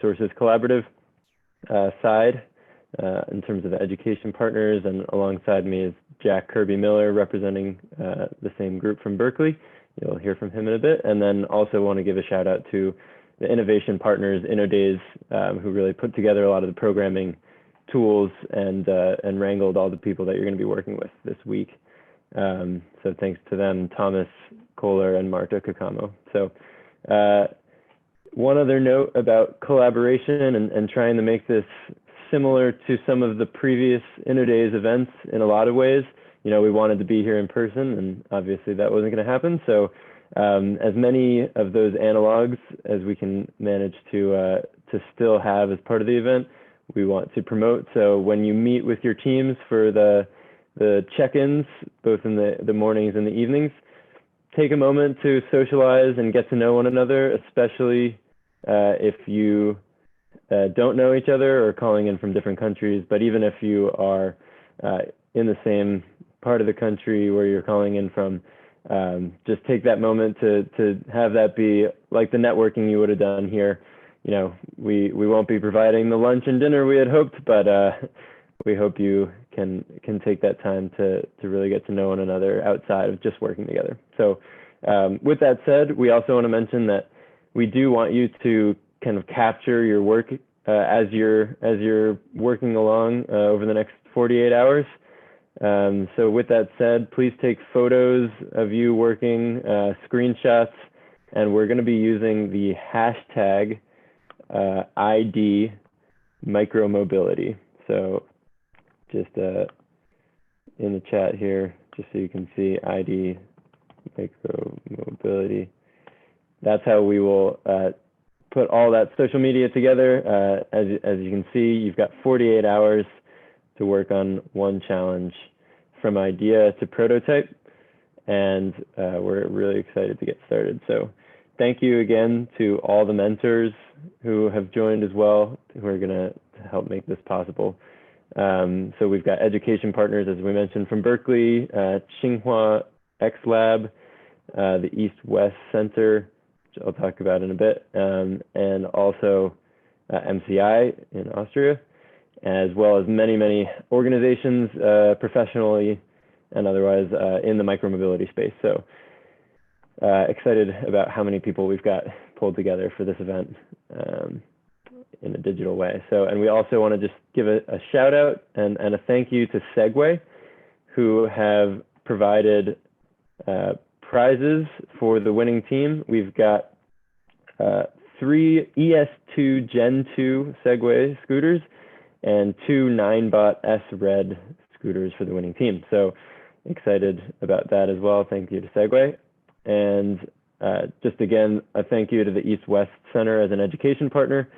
Resources Collaborative side in terms of education partners, and alongside me is Jack Kirby Miller, representing the same group from Berkeley. You'll hear from him in a bit. And then also want to give a shout out to the innovation partners, InnoDays, who really put together a lot of the programming tools and wrangled all the people that you're going to be working with this week. So thanks to them, Thomas Kohler and Marta Kakamo. So one other note about collaboration and trying to make this similar to some of the previous InnoDays events in a lot of ways. You know, we wanted to be here in person, and obviously that wasn't going to happen. So as many of those analogs as we can manage to still have as part of the event, we want to promote. So when you meet with your teams for the check-ins, both in the mornings and the evenings, take a moment to socialize and get to know one another, especially if you don't know each other or calling in from different countries. But even if you are in the same part of the country where you're calling in from, just take that moment to have that be like the networking you would have done here. You know, we won't be providing the lunch and dinner we had hoped, but we hope you can take that time to really get to know one another outside of just working together. So with that said, we also want to mention that we do want you to kind of capture your work as you're working along over the next 48 hours. So with that said, please take photos of you working, screenshots, and we're going to be using the hashtag ID micromobility. So just in the chat here, just so you can see ID micromobility. That's how we will put all that social media together. As you can see, you've got 48 hours to work on one challenge from idea to prototype, and we're really excited to get started. So thank you again to all the mentors who have joined as well, who are going to help make this possible. So we've got education partners, as we mentioned, from Berkeley, Tsinghua X Lab, the East-West Center, which I'll talk about in a bit, and also MCI in Austria, as well as many, many organizations professionally and otherwise in the micromobility space. So excited about how many people we've got pulled together for this event in a digital way. So, and we also want to just give a shout out and a thank you to Segway, who have provided prizes for the winning team. We've got 3 ES2 Gen 2 Segway scooters and 2 9bot S Red scooters for the winning team. So excited about that as well. Thank you to Segway. And just again, a thank you to the East-West Center as an education partner.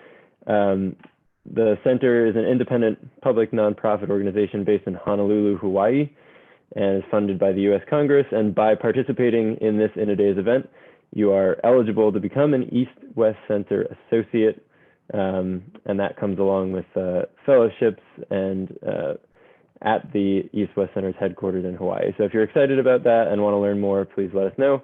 The center is an independent public nonprofit organization based in Honolulu, Hawaii, and is funded by the US Congress. And by participating in this InnoDays event, you are eligible to become an East-West Center associate, and that comes along with fellowships and at the East-West Center's headquarters in Hawaii. So if you're excited about that and want to learn more, please let us know.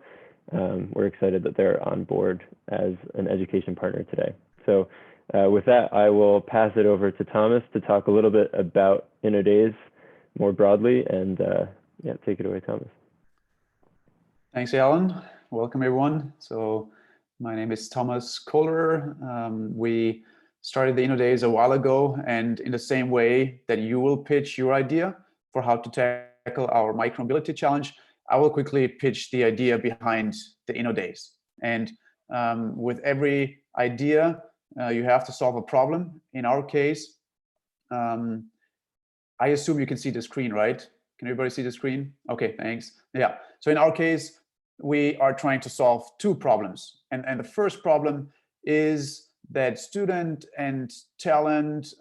We're excited that they're on board as an education partner today. So with that, I will pass it over to Thomas to talk a little bit about InnoDays more broadly, and yeah, take it away, Thomas. Thanks, Alan. Welcome, everyone. So my name is Thomas Kohler. We started the InnoDays a while ago, and in the same way that you will pitch your idea for how to tackle our micromobility challenge, I will quickly pitch the idea behind the InnoDays. And with every idea, you have to solve a problem. In our case, I assume you can see the screen, right? Can everybody see the screen? Okay, thanks. Yeah, so in our case, we are trying to solve 2 problems. And the first problem is that student and talent,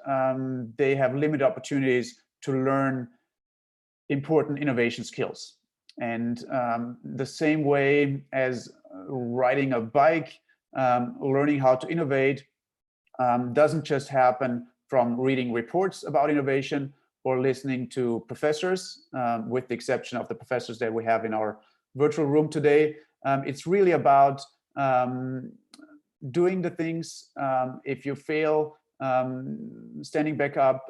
they have limited opportunities to learn important innovation skills. And the same way as riding a bike, learning how to innovate doesn't just happen from reading reports about innovation or listening to professors, with the exception of the professors that we have in our virtual room today. It's really about doing the things. If you fail, standing back up,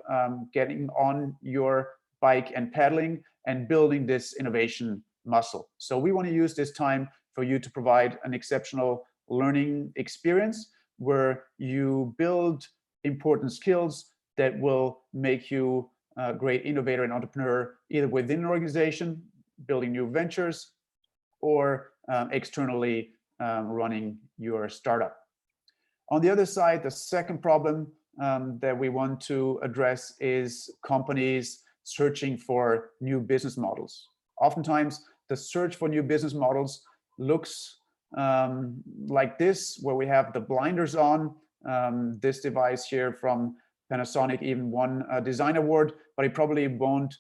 getting on your bike and pedaling, and building this innovation muscle. So we want to use this time for you to provide an exceptional learning experience where you build important skills that will make you a great innovator and entrepreneur, either within an organization, building new ventures, or externally running your startup. On the other side, the second problem that we want to address is companies searching for new business models. Oftentimes, the search for new business models looks like this, where we have the blinders on. This device here from Panasonic even won a design award, but it probably won't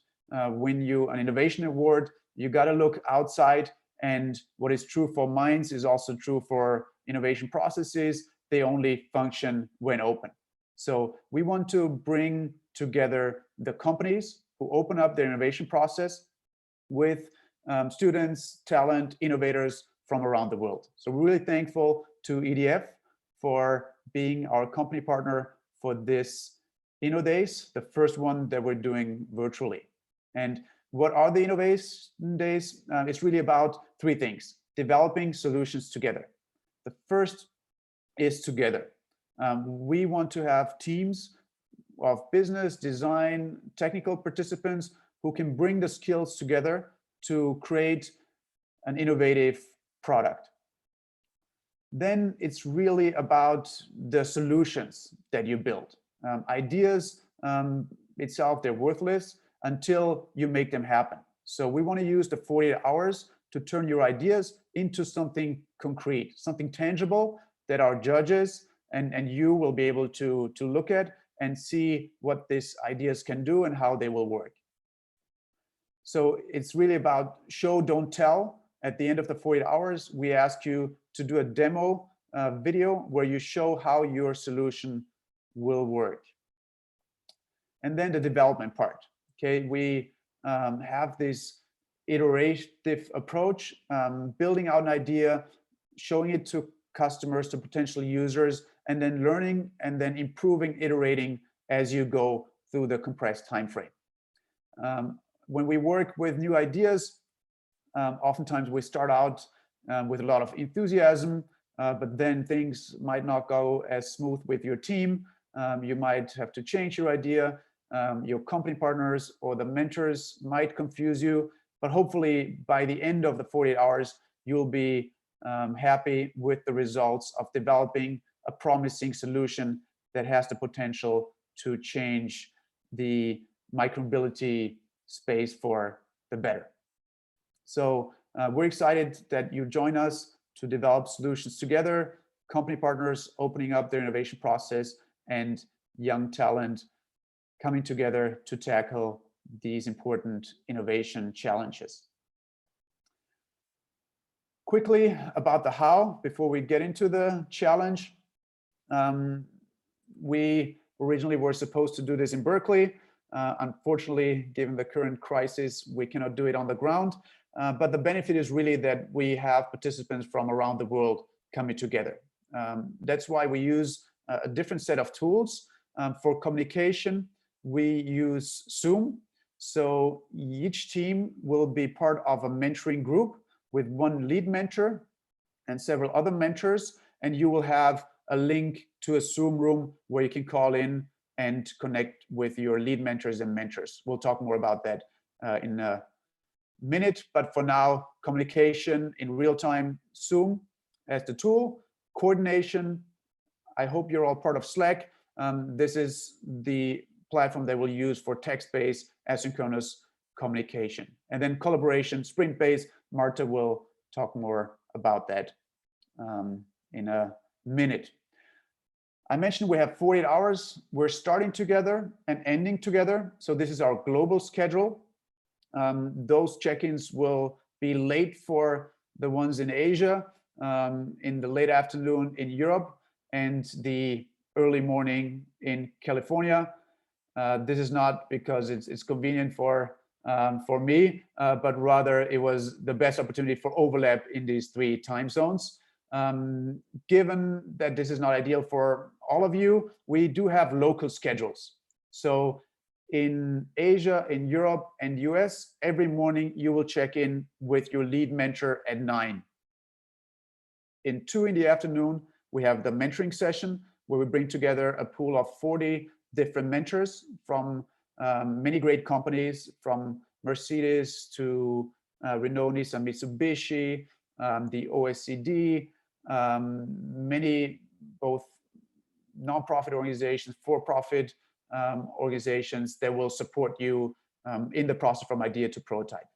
win you an innovation award. You got to look outside, and what is true for minds is also true for innovation processes. They only function when open. So we want to bring together the companies who open up their innovation process with students, talent, innovators from around the world. So we're really thankful to EDF for being our company partner for this InnoDays, the first one that we're doing virtually. And what are the InnoDays days? It's really about three things: developing solutions together. The first is together. We want to have teams of business, design, technical participants who can bring the skills together to create an innovative product. Then it's really about the solutions that you build. Ideas itself, they're worthless until you make them happen. So we want to use the 48 hours to turn your ideas into something concrete, something tangible that our judges and you will be able to look at and see what these ideas can do and how they will work. So it's really about show, don't tell. At the end of the 48 hours, we ask you to do a demo video where you show how your solution will work. And then the development part. Okay, we have this iterative approach, building out an idea, showing it to customers, to potential users, and then learning and then improving, iterating as you go through the compressed time frame. When we work with new ideas, oftentimes we start out with a lot of enthusiasm, but then things might not go as smooth with your team. You might have to change your idea. Your company partners or the mentors might confuse you, but hopefully by the end of the 48 hours, you'll be happy with the results of developing a promising solution that has the potential to change the micromobility space for the better. So we're excited that you join us to develop solutions together, company partners opening up their innovation process, and young talent coming together to tackle these important innovation challenges. Quickly about the how, before we get into the challenge. We originally were supposed to do this in Berkeley. Unfortunately, given the current crisis, we cannot do it on the ground. But the benefit is really that we have participants from around the world coming together. That's why we use a different set of tools. For communication, we use Zoom. So each team will be part of a mentoring group with one lead mentor and several other mentors. And you will have a link to a Zoom room where you can call in and connect with your lead mentors and mentors. We'll talk more about that in a minute. But for now, communication in real time, Zoom as the tool. Coordination, I hope you're all part of Slack. This is the platform that we'll use for text-based asynchronous communication. And then collaboration, sprint-based. Marta will talk more about that in a minute. I mentioned we have 48 hours. We're starting together and ending together. So this is our global schedule. Those check-ins will be late for the ones in Asia, in the late afternoon in Europe, and the early morning in California. This is not because it's convenient for me, but rather it was the best opportunity for overlap in these 3 time zones. Given that this is not ideal for all of you, we do have local schedules. So in Asia, in Europe, and US, every morning you will check in with your lead mentor at 9. In 2 in the afternoon, we have the mentoring session where we bring together a pool of 40 different mentors from many great companies, from Mercedes to Renault, Nissan, Mitsubishi, the OECD, many both nonprofit organizations, for-profit organizations that will support you in the process from idea to prototype.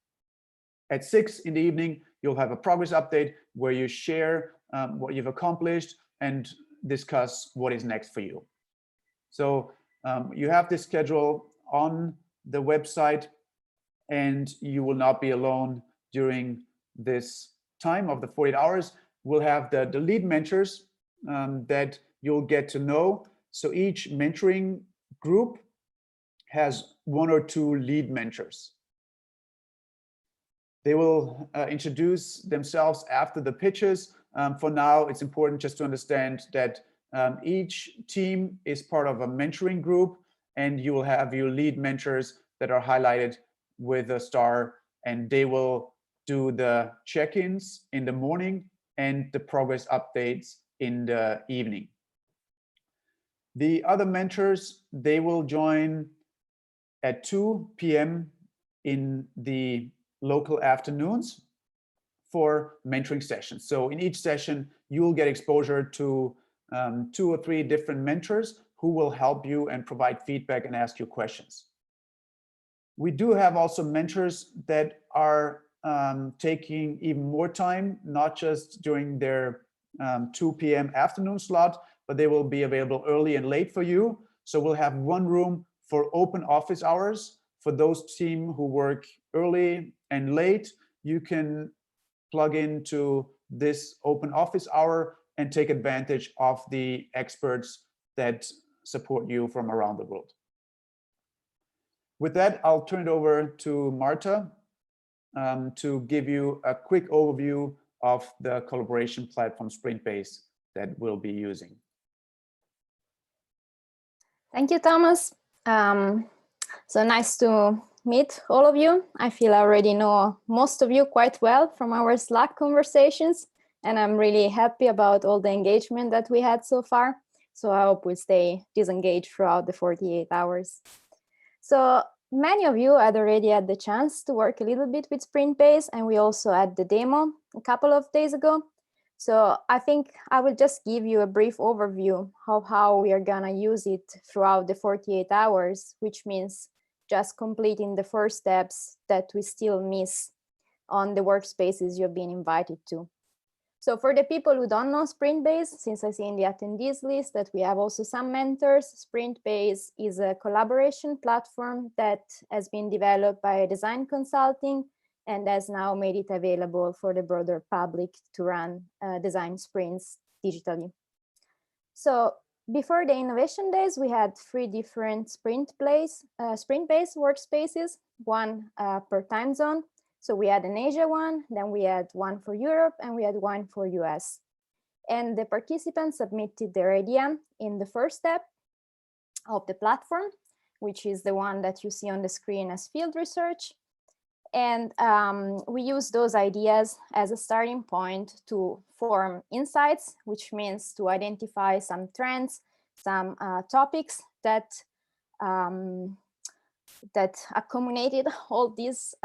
At 6 in the evening, you'll have a progress update where you share what you've accomplished and discuss what is next for you. So you have this schedule on the website, and you will not be alone during this time of the 48 hours. We'll have the lead mentors that you'll get to know. So each mentoring group has 1 or 2 lead mentors. They will introduce themselves after the pitches. For now, it's important just to understand that each team is part of a mentoring group, and you will have your lead mentors that are highlighted with a star, and they will do the check-ins in the morning and the progress updates in the evening. The other mentors, they will join at 2 p.m. in the local afternoons for mentoring sessions. So in each session, you will get exposure to 2 or 3 different mentors who will help you and provide feedback and ask you questions. We do have also mentors that are taking even more time, not just during their 2 p.m. afternoon slot, but they will be available early and late for you. So we'll have 1 room for open office hours. For those team who work early and late, you can plug into this open office hour and take advantage of the experts that support you from around the world. With that, I'll turn it over to Marta to give you a quick overview of the collaboration platform Sprintbase that we'll be using. Thank you, Thomas. So nice to meet all of you. I feel I already know most of you quite well from our Slack conversations, and I'm really happy about all the engagement that we had so far. So I hope we'll stay disengaged throughout the 48 hours. So many of you had already had the chance to work a little bit with Sprintbase, and we also had the demo a couple of days ago. So I think I will just give you a brief overview of how we are gonna use it throughout the 48 hours, which means just completing the first steps that we still miss on the workspaces you've been invited to. So for the people who don't know Sprintbase, since I see in the attendees list that we have also some mentors, Sprintbase is a collaboration platform that has been developed by Design Consulting and has now made it available for the broader public to run design sprints digitally. So before the innovation days, we had 3 different Sprintbase workspaces, 1 per time zone. So we had an Asia one, then we had 1 for Europe, and we had 1 for US. And the participants submitted their idea in the first step of the platform, which is the one that you see on the screen as field research. And we use those ideas as a starting point to form insights, which means to identify some trends, some topics that accumulated all these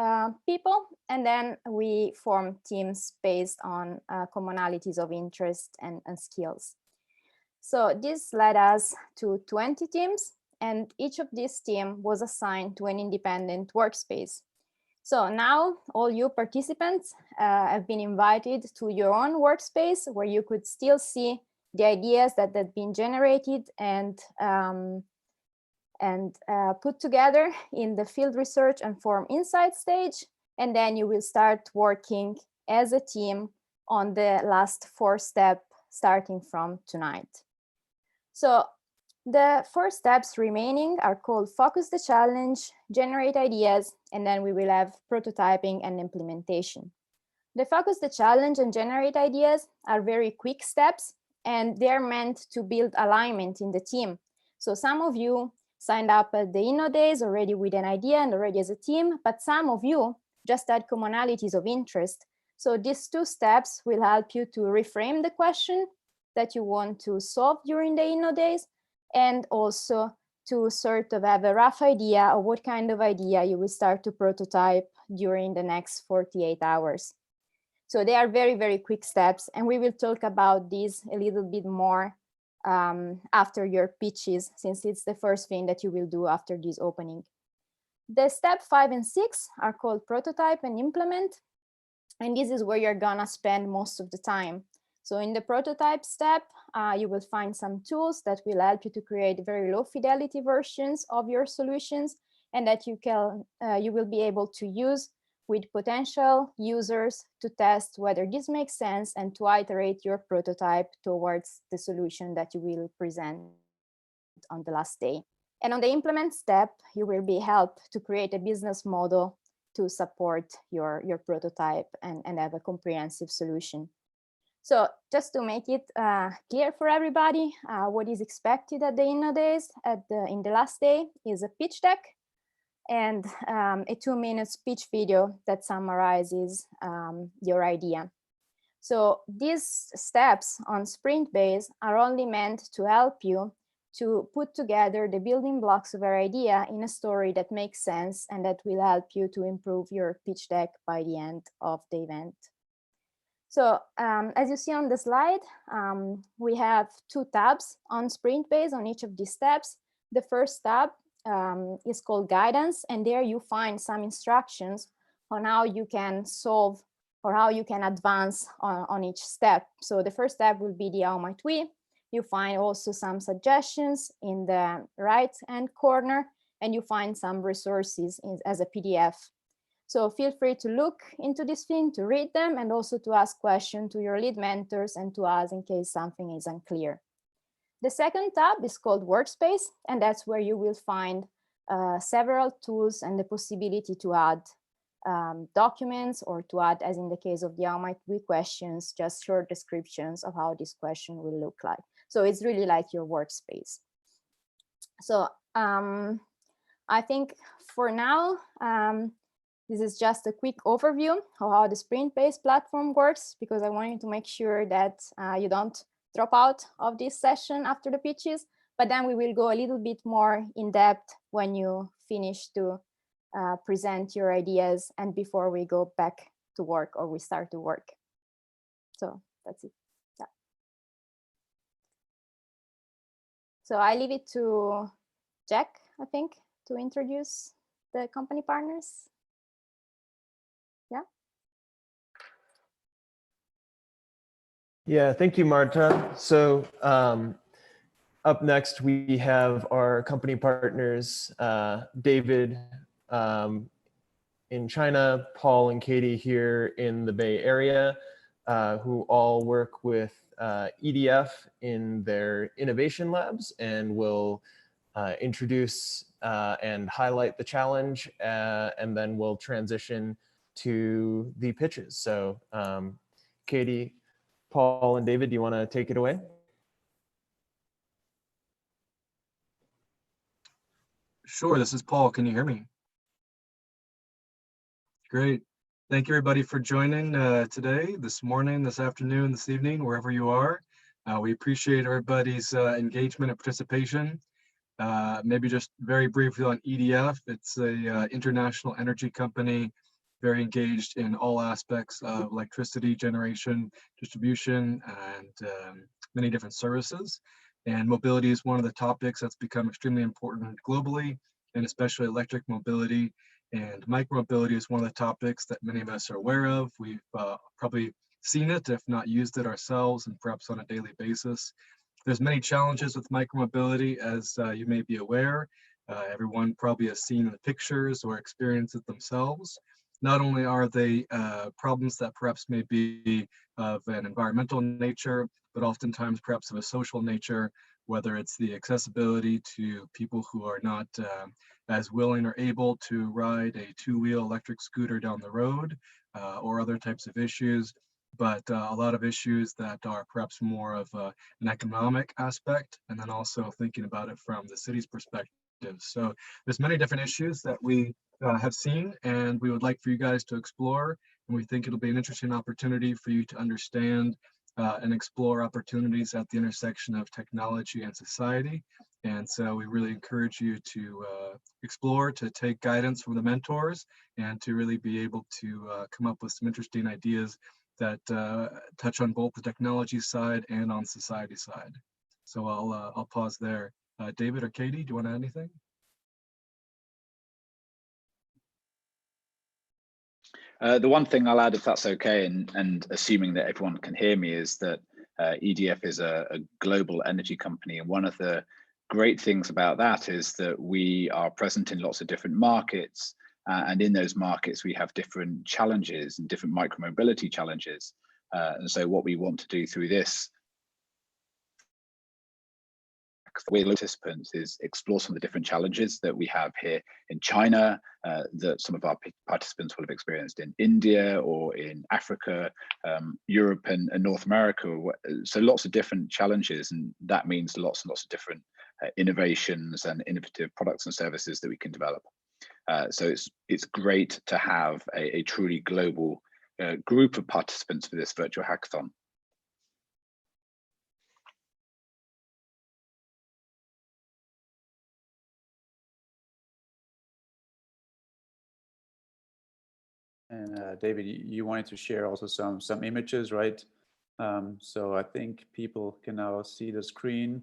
people, and then we form teams based on commonalities of interest and skills. So this led us to 20 teams, and each of these teams was assigned to an independent workspace. So now all you participants have been invited to your own workspace where you could still see the ideas that had been generated and put together in the field research and form insight stage. And then you will start working as a team on the last 4 steps starting from tonight. So the 4 steps remaining are called focus the challenge, generate ideas, and then we will have prototyping and implementation. The focus, the challenge, and generate ideas are very quick steps, and they're meant to build alignment in the team. So some of you signed up at the InnoDays already with an idea and already as a team, but some of you just had commonalities of interest. So these two steps will help you to reframe the question that you want to solve during the InnoDays, and also to sort of have a rough idea of what kind of idea you will start to prototype during the next 48 hours. So they are very, very quick steps, and we will talk about these a little bit more after your pitches, since it's the first thing that you will do after this opening. The step 5 and 6 are called prototype and implement, and this is where you're gonna spend most of the time. So in the prototype step, you will find some tools that will help you to create very low fidelity versions of your solutions, and that you will be able to use with potential users to test whether this makes sense and to iterate your prototype towards the solution that you will present on the last day. And on the implement step, you will be helped to create a business model to support your prototype and have a comprehensive solution. So just to make it clear for everybody, what is expected at the InnoDays in the last day is a pitch deck and a 2-minute pitch video that summarizes your idea. So these steps on sprint base are only meant to help you to put together the building blocks of your idea in a story that makes sense and that will help you to improve your pitch deck by the end of the event. So as you see on the slide, we have 2 tabs on sprint base on each of these steps. The first tab is called guidance, and there you find some instructions on how you can solve or how you can advance on each step. So the first step will be the how might we. You find also some suggestions in the right-hand corner, and you find some resources as a PDF. So feel free to look into this thing, to read them, and also to ask questions to your lead mentors and to us in case something is unclear. The second tab is called Workspace, and that's where you will find several tools and the possibility to add documents, or to add, as in the case of the how might we questions, just short descriptions of how this question will look like. So it's really like your workspace. So I think for now, this is just a quick overview of how the sprint-based platform works, because I wanted to make sure that you don't drop out of this session after the pitches, but then we will go a little bit more in depth when you finish to present your ideas and before we go back to work or we start to work. So that's it. Yeah. So I leave it to Jack, I think, to introduce the company partners. Yeah. Yeah, thank you, Marta. So up next, we have our company partners, David in China, Paul and Katie here in the Bay Area, who all work with EDF in their innovation labs and will introduce and highlight the challenge, and then we'll transition to the pitches. So Katie, Paul, and David, do you want to take it away? Sure, this is Paul. Can you hear me? Great. Thank you, everybody, for joining today, this morning, this afternoon, this evening, wherever you are. We appreciate everybody's engagement and participation. Maybe just very briefly on EDF. It's a international energy company, very engaged in all aspects of electricity generation, distribution, and many different services. And mobility is one of the topics that's become extremely important globally, and especially electric mobility. And micromobility is one of the topics that many of us are aware of. We've probably seen it, if not used it ourselves, and perhaps on a daily basis. There's many challenges with micromobility, as you may be aware. Everyone probably has seen the pictures or experienced it themselves. Not only are they problems that perhaps may be of an environmental nature, but oftentimes perhaps of a social nature, whether it's the accessibility to people who are not as willing or able to ride a 2-wheel electric scooter down the road, or other types of issues, but a lot of issues that are perhaps more of an economic aspect, and then also thinking about it from the city's perspective. So there's many different issues that we have seen, and we would like for you guys to explore, and we think it'll be an interesting opportunity for you to understand and explore opportunities at the intersection of technology and society. And so we really encourage you to explore, to take guidance from the mentors, and to really be able to come up with some interesting ideas that touch on both the technology side and on society side. So I'll pause there. David or Katie, do you want to add anything? The one thing I'll add, if that's okay, and assuming that everyone can hear me, is that EDF is a global energy company. And one of the great things about that is that we are present in lots of different markets. And in those markets, we have different challenges and different micromobility challenges. And so what we want to do through this with participants is explore some of the different challenges that we have here in China, that some of our participants will have experienced in India or in Africa, Europe and North America. So lots of different challenges, and that means lots and lots of different innovations and innovative products and services that we can develop. So it's great to have a truly global group of participants for this virtual hackathon. And David, you wanted to share also some images, right? So I think people can now see the screen.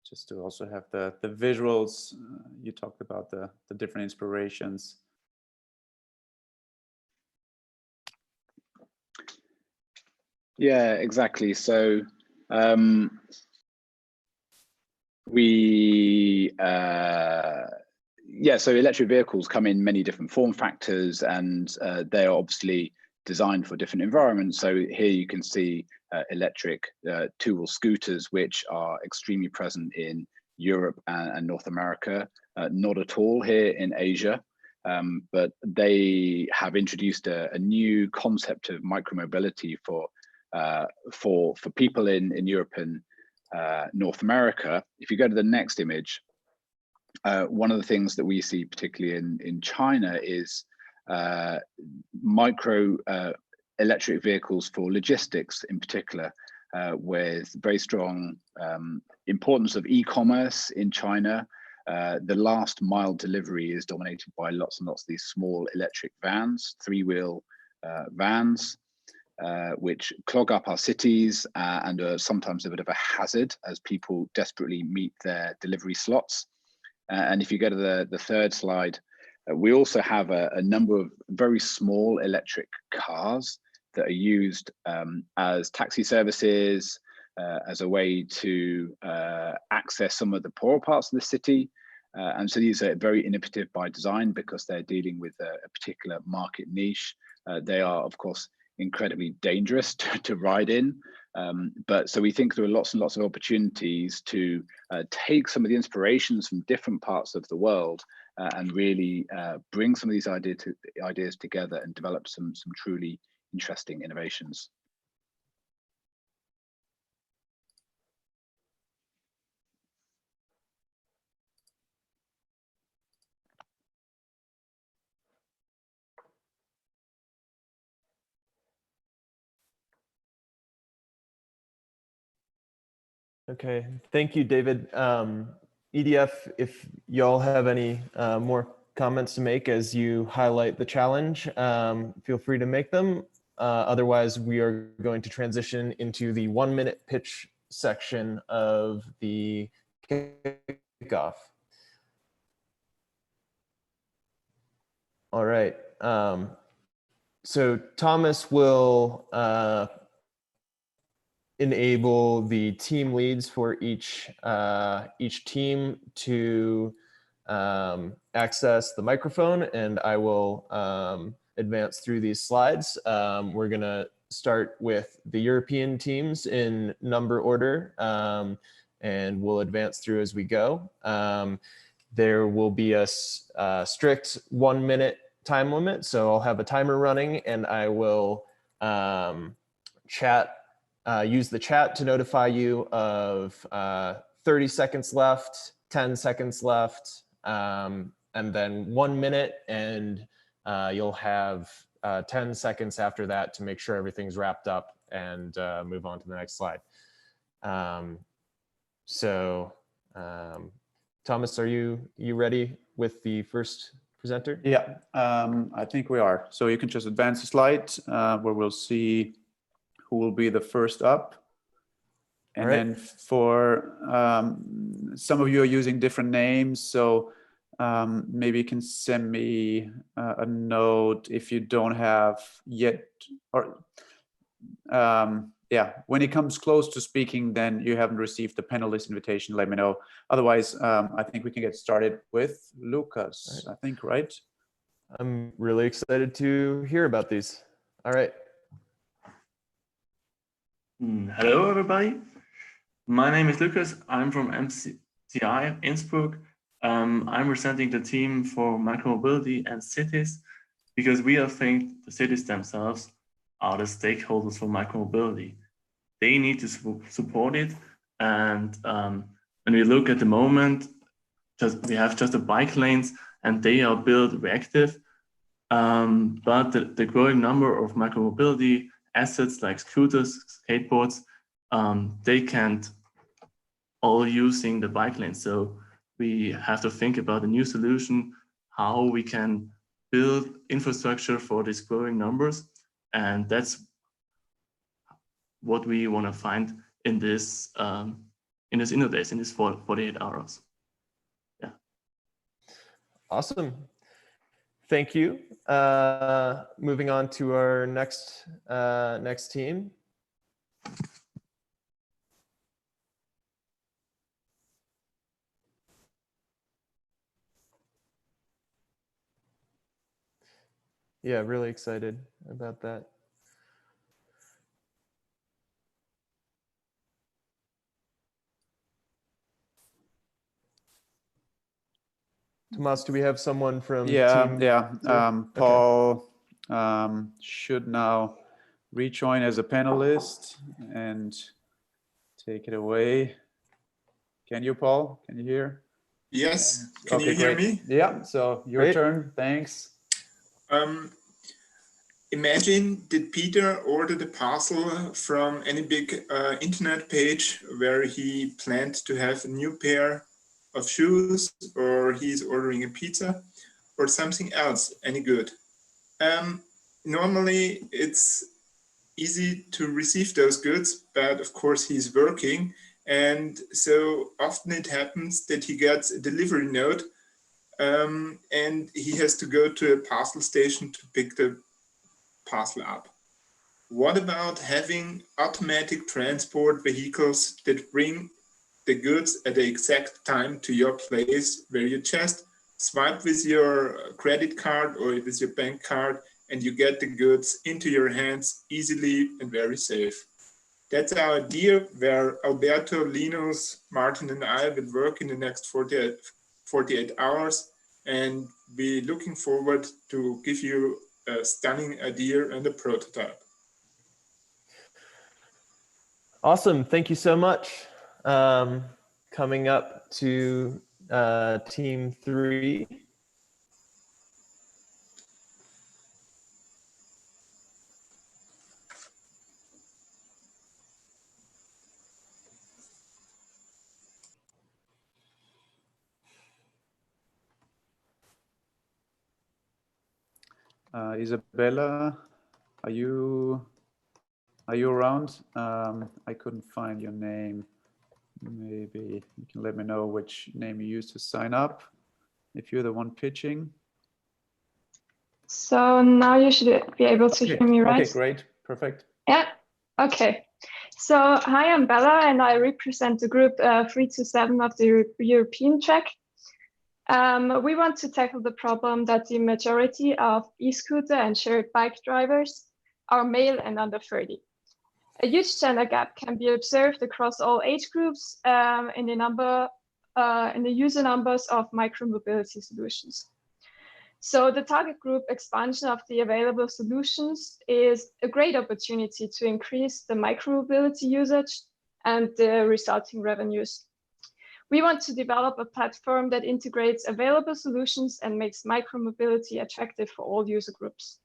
Just to also have the visuals. You talked about the different inspirations. Yeah, exactly. So so electric vehicles come in many different form factors, and they are obviously designed for different environments. So here you can see electric two-wheel scooters, which are extremely present in Europe and North America, not at all here in Asia. But they have introduced a new concept of micromobility for people in Europe and North America. If you go to the next image, one of the things that we see particularly in China is micro electric vehicles for logistics in particular, with very strong importance of e-commerce in China. The last mile delivery is dominated by lots and lots of these small electric vans, three-wheel vans, which clog up our cities and are sometimes a bit of a hazard as people desperately meet their delivery slots. And if you go to the third slide, we also have a number of very small electric cars that are used as taxi services, as a way to access some of the poorer parts of the city. And so these are very innovative by design because they're dealing with a particular market niche. They are, of course, incredibly dangerous to ride in. But so we think there are lots and lots of opportunities to take some of the inspirations from different parts of the world and really bring some of these ideas together and develop some truly interesting innovations. Okay, thank you, David. EDF, if y'all have any more comments to make as you highlight the challenge, feel free to make them. Otherwise, we are going to transition into the 1-minute pitch section of the kickoff. All right. So Thomas will enable the team leads for each team to access the microphone, and I will advance through these slides. We're gonna start with the European teams in number order, and we'll advance through as we go. There will be a strict 1-minute time limit. So I'll have a timer running, and I will use the chat to notify you of 30 seconds left, 10 seconds left, and then 1 minute, and you'll have 10 seconds after that to make sure everything's wrapped up and move on to the next slide. Thomas, are you ready with the first presenter? Yeah, I think we are. So you can just advance the slide where we'll see who will be the first up. And then for some of you are using different names, so maybe you can send me a note if you don't have yet, or yeah, when it comes close to speaking, then you haven't received the panelist invitation, let me know. Otherwise, I think we can get started with Lucas, I think, right? I'm really excited to hear about these. All right. Hello, everybody. My name is Lucas. I'm from MCI Innsbruck. I'm representing the team for micromobility and cities because we think the cities themselves are the stakeholders for micromobility. They need to support it. And when we look at the moment, we have just the bike lanes and they are built reactive. But the growing number of micromobility assets like scooters, skateboards, they can't all using the bike lane. So we have to think about a new solution, how we can build infrastructure for these growing numbers. And that's what we want to find in this InnoDays, in this 48 hours. Yeah. Awesome. Thank you. Moving on to our next team. Yeah, really excited about that. Tomas, do we have someone from team? Paul should now rejoin as a panelist and take it away. Can you, Paul? Can you hear? Yes. Can you hear me? Yeah, so your turn. Thanks. Imagine did Peter order the parcel from any big internet page where he planned to have a new pair of shoes, or he's ordering a pizza or something else, any good. Normally it's easy to receive those goods, but of course he's working. And so often it happens that he gets a delivery note and he has to go to a parcel station to pick the parcel up. What about having automatic transport vehicles that bring the goods at the exact time to your place, where you just swipe with your credit card or with your bank card and you get the goods into your hands easily and very safe? That's our idea, where Alberto, Linus, Martin and I will work in the next 48 hours, and we're looking forward to give you a stunning idea and a prototype. Awesome, thank you so much. Coming up to team 3. Isabella, are you around? I couldn't find your name. Maybe you can let me know which name you used to sign up, if you're the one pitching. So now you should be able to hear me, right? Okay, great, perfect. Yeah, okay. So hi, I'm Bella and I represent the group 327 of the European track. We want to tackle the problem that the majority of e-scooter and shared bike drivers are male and under 30. A huge gender gap can be observed across all age groups in the user numbers of micromobility solutions. So the target group expansion of the available solutions is a great opportunity to increase the micromobility usage and the resulting revenues. We want to develop a platform that integrates available solutions and makes micromobility attractive for all user groups.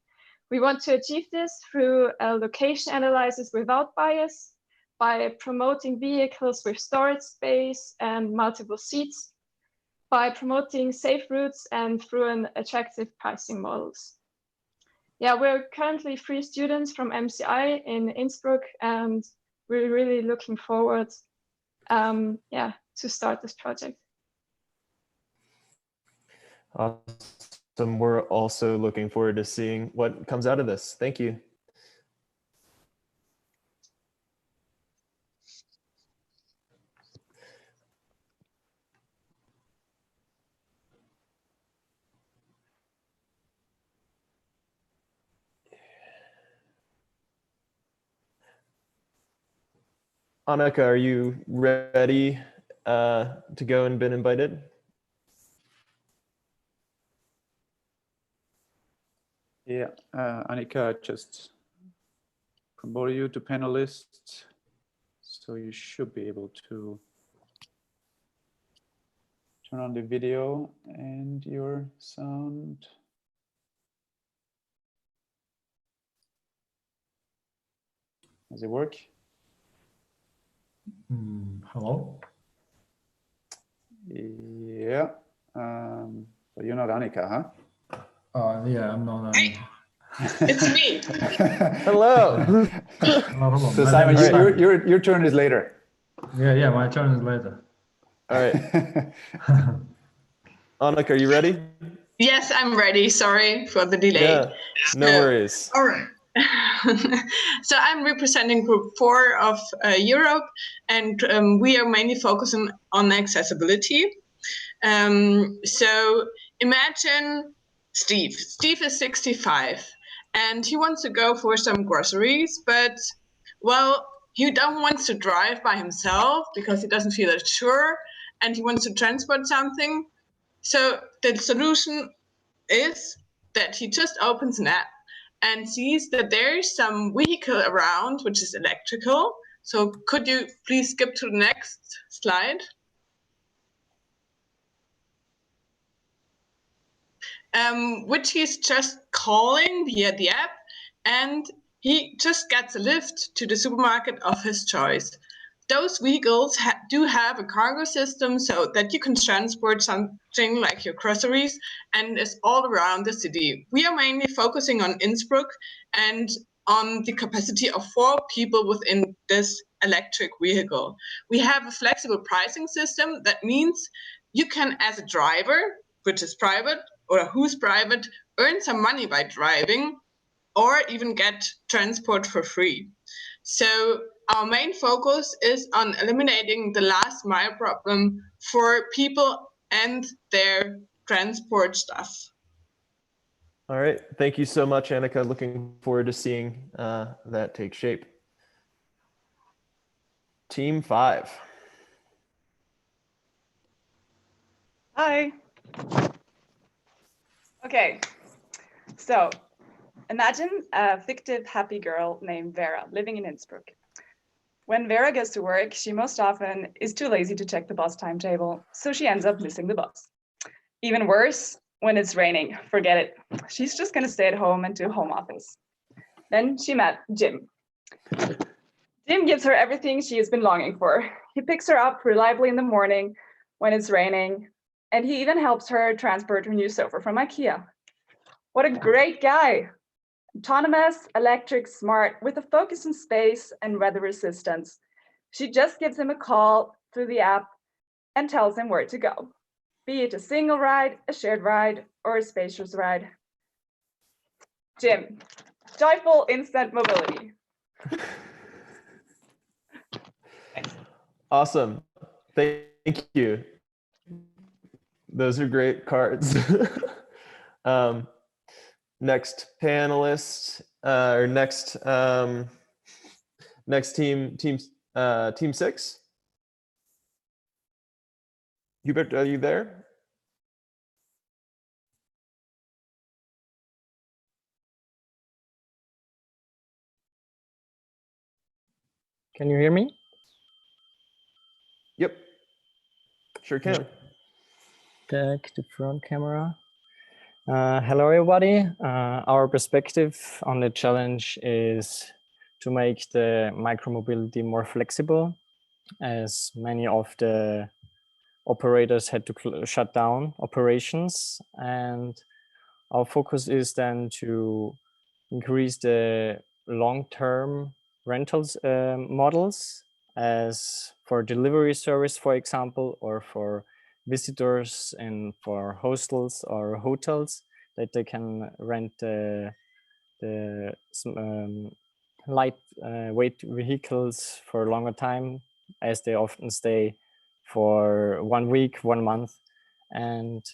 We want to achieve this through a location analysis without bias, by promoting vehicles with storage space and multiple seats, by promoting safe routes, and through an attractive pricing models. Yeah, we're currently 3 students from MCI in Innsbruck, and we're really looking forward to start this project. Awesome. We're also looking forward to seeing what comes out of this. Thank you. Annika, are you ready to go and been invited? Yeah, Annika just promoted you to panelist, so you should be able to turn on the video and your sound. Does it work? Hello? Yeah, but you're not Annika, huh? Yeah, I'm not. It's me. Hello. Hello. So Simon, your turn is later. Yeah, my turn is later. All right. Annika, are you ready? Yes, I'm ready. Sorry for the delay. Yeah, no worries. All right. So I'm representing Group 4 of Europe, and we are mainly focusing on accessibility. So imagine Steve. Steve is 65, and he wants to go for some groceries, but, well, he don't want to drive by himself because he doesn't feel sure, and he wants to transport something. So the solution is that he just opens an app and sees that there's some vehicle around which is electrical. So could you please skip to the next slide? Which he's just calling via the app, and he just gets a lift to the supermarket of his choice. Those vehicles do have a cargo system so that you can transport something like your groceries, and it's all around the city. We are mainly focusing on Innsbruck and on the capacity of 4 people within this electric vehicle. We have a flexible pricing system. That means you can, as a driver, which is private or who's private, earn some money by driving or even get transport for free. So our main focus is on eliminating the last mile problem for people and their transport stuff. All right, thank you so much, Annika. Looking forward to seeing that take shape. Team 5. Hi. Okay, so imagine a fictive happy girl named Vera living in Innsbruck. When Vera goes to work, she most often is too lazy to check the bus timetable, so she ends up missing the bus. Even worse, when it's raining, forget it. She's just gonna stay at home and do home office. Then she met Jim. Jim gives her everything she has been longing for. He picks her up reliably in the morning when it's raining, and he even helps her transport her new sofa from IKEA. What a great guy! Autonomous, electric, smart, with a focus on space and weather resistance. She just gives him a call through the app and tells him where to go, be it a single ride, a shared ride, or a spacious ride. Jim, joyful instant mobility. Awesome, thank you. Those are great cards. Next panelist, or next team 6. Hubert, are you there? Can you hear me? Yep, sure can. Take the front camera. Hello, everybody. Our perspective on the challenge is to make the micromobility more flexible, as many of the operators had to shut down operations. And our focus is then to increase the long-term rentals models, as for delivery service, for example, or for visitors and for hostels or hotels, that they can rent the lightweight vehicles for a longer time, as they often stay for 1 week, 1 month. And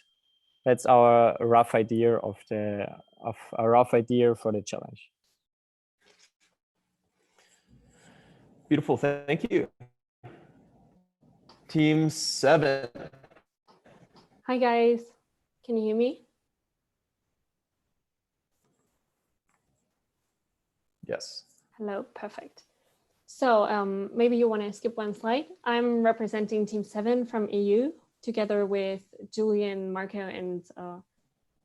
that's our rough idea for the challenge. Beautiful, thank you. Team 7. Hi guys, can you hear me? Yes. Hello, perfect. So maybe you want to skip one slide. I'm representing Team 7 from EU, together with Julian, Marco, and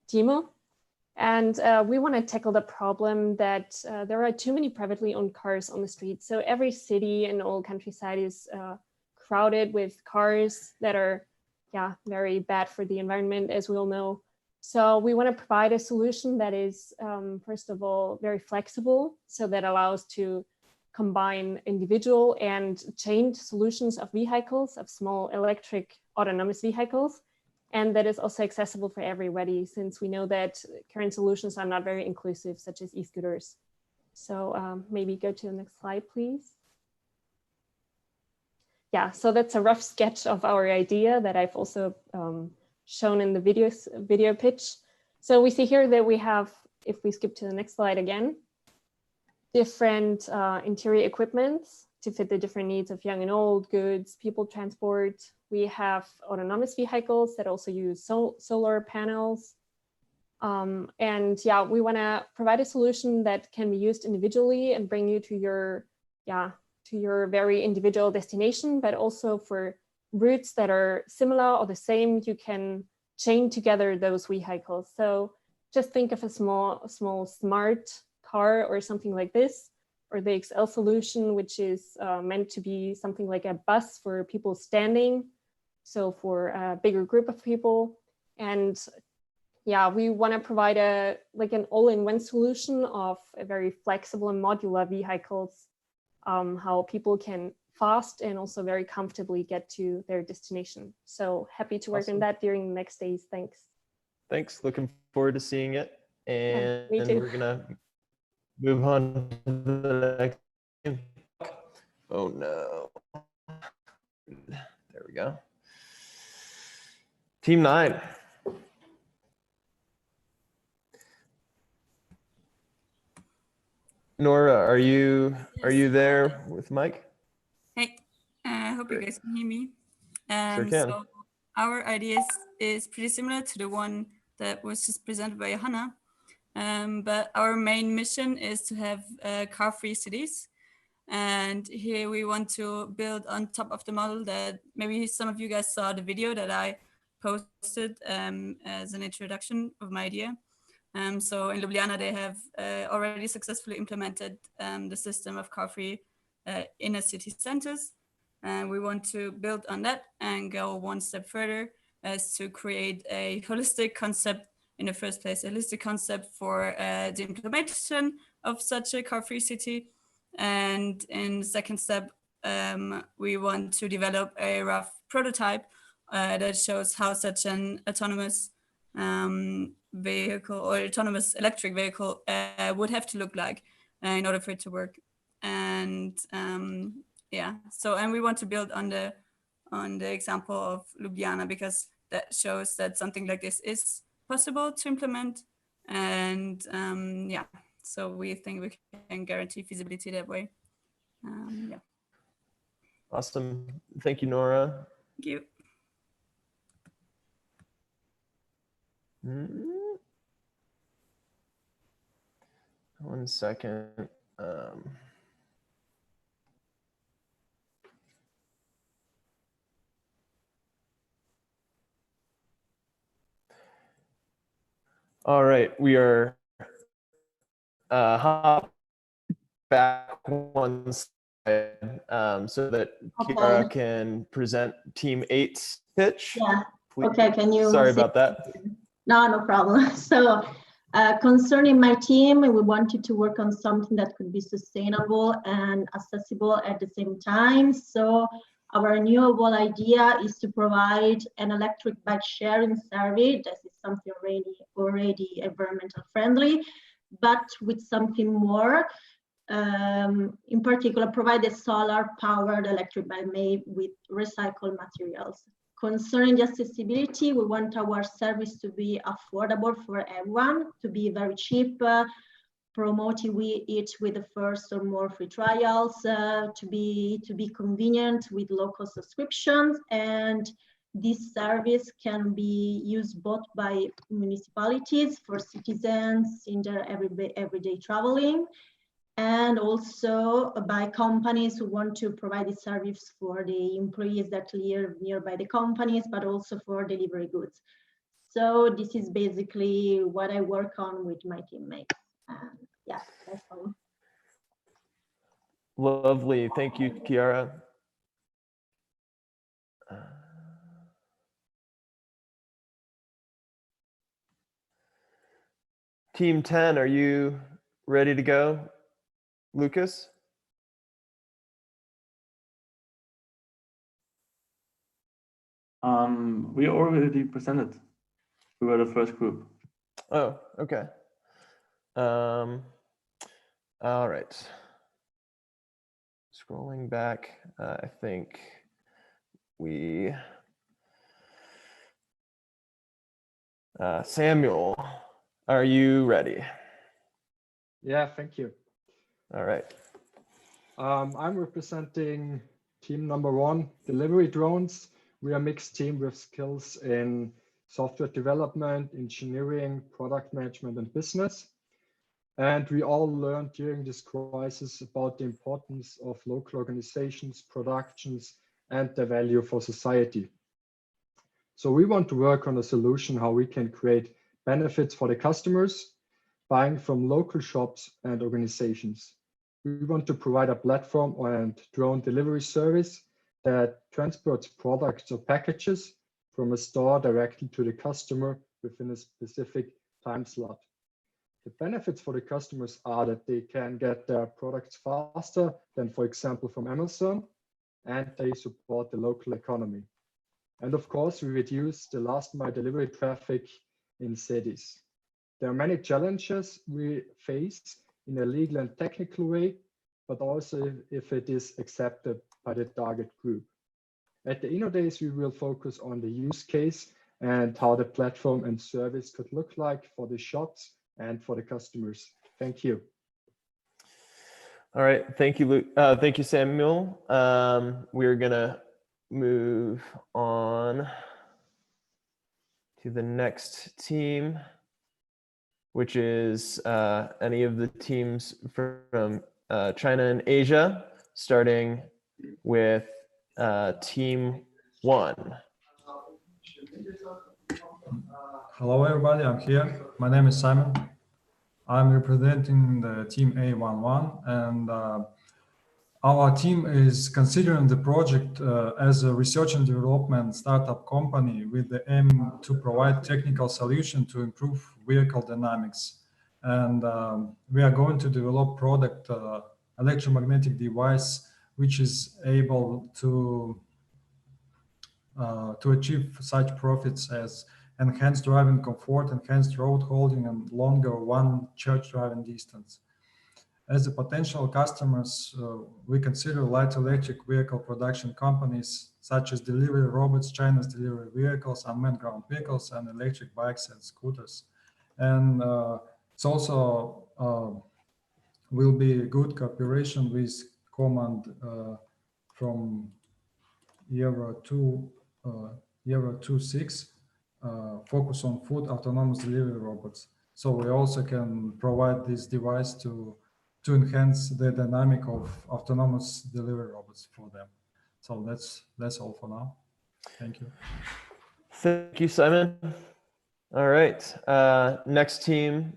Timo. And we want to tackle the problem that there are too many privately owned cars on the street. So every city and all countryside is crowded with cars that are very bad for the environment, as we all know. So we want to provide a solution that is, first of all, very flexible, so that allows to combine individual and chained solutions of vehicles, of small electric autonomous vehicles, and that is also accessible for everybody, since we know that current solutions are not very inclusive, such as e-scooters. So maybe go to the next slide, please. Yeah, so that's a rough sketch of our idea that I've also shown in the video pitch. So we see here that we have, if we skip to the next slide again, different interior equipments to fit the different needs of young and old, goods, people transport. We have autonomous vehicles that also use solar panels. And yeah, we want to provide a solution that can be used individually and bring you to your very individual destination, but also for routes that are similar or the same, you can chain together those vehicles. So just think of a small smart car or something like this, or the XL solution, which is meant to be something like a bus for people standing, so for a bigger group of people. And yeah, we want to provide an all-in-one solution of a very flexible and modular vehicles, how people can fast and also very comfortably get to their destination. So happy to work on that during the next days. Thanks. Thanks, looking forward to seeing it. And me too. we're gonna move on to the next team. Oh no. There we go. Team 9. Nora, are you there with Mike? Hey, I hope you guys can hear me. Sure can. So our idea is pretty similar to the one that was just presented by Johanna. But our main mission is to have car-free cities. And here we want to build on top of the model that maybe some of you guys saw the video that I posted as an introduction of my idea. So in Ljubljana, they have already successfully implemented the system of car-free inner city centers. And we want to build on that and go one step further as to create a holistic concept in the first place, a holistic concept for the implementation of such a car-free city. And in the second step, we want to develop a rough prototype that shows how such an autonomous vehicle or autonomous electric vehicle would have to look like in order for it to work. And yeah, so, and we want to build on the example of Ljubljana, because that shows that something like this is possible to implement. And yeah, so we think we can guarantee feasibility that way. Yeah. Awesome. Thank you, Nora. Thank you. One second. All right, we are hop back one slide so that Kiara can present Team 8's pitch. Yeah. Please. Okay. Can you? Sorry about that. No, no problem. So, concerning my team, we wanted to work on something that could be sustainable and accessible at the same time. So, our renewable idea is to provide an electric bike sharing service. This is something already environmental friendly, but with something more. In particular, provide a solar-powered electric bike made with recycled materials. Concerning the accessibility, we want our service to be affordable for everyone, to be very cheap, promoting it with the first or more free trials, to be convenient with local subscriptions, and this service can be used both by municipalities for citizens in their everyday traveling, and also by companies who want to provide this service for the employees that live nearby the companies, but also for delivery goods. So this is basically what I work on with my teammates. Yeah, that's all. Lovely, thank you, Kiara. Team 10, are you ready to go? Lucas? We already presented. We were the first group. Oh, okay. All right. Scrolling back, I think we, Samuel, are you ready? Yeah, thank you. All right. I'm representing team number 1, delivery drones. We are a mixed team with skills in software development, engineering, product management, and business. And we all learned during this crisis about the importance of local organizations, productions, and their value for society. So we want to work on a solution how we can create benefits for the customers, buying from local shops and organizations. We want to provide a platform and drone delivery service that transports products or packages from a store directly to the customer within a specific time slot. The benefits for the customers are that they can get their products faster than, for example, from Amazon, and they support the local economy. And of course, we reduce the last mile delivery traffic in cities. There are many challenges we face in a legal and technical way, but also if it is accepted by the target group. At the InnoDays, we will focus on the use case and how the platform and service could look like for the shops and for the customers. Thank you. All right, thank you, Luke. Thank you, Samuel. We're gonna move on to the next team, which is any of the teams from China and Asia, starting with team 1. Hello, everybody. I'm here. My name is Simon. I'm representing the team A11, and our team is considering the project as a research and development startup company with the aim to provide technical solution to improve vehicle dynamics. And we are going to develop product electromagnetic device which is able to achieve such profits as enhanced driving comfort, enhanced road holding, and longer one-charge driving distance. As a potential customers, we consider light electric vehicle production companies such as delivery robots, China's delivery vehicles, unmanned ground vehicles, and electric bikes and scooters. And it's also will be a good cooperation with Command from Euro 26, focus on food autonomous delivery robots. So we also can provide this device to enhance the dynamic of autonomous delivery robots for them. So that's all for now. Thank you. Thank you, Simon. All right. Next team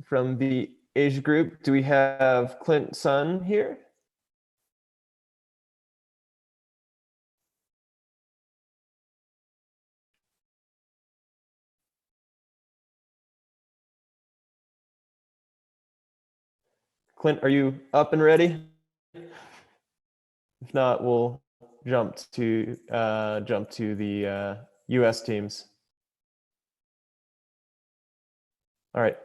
from the Asia group. Do we have Clint Sun here? Clint, are you up and ready? If not, we'll jump to the US teams. All right.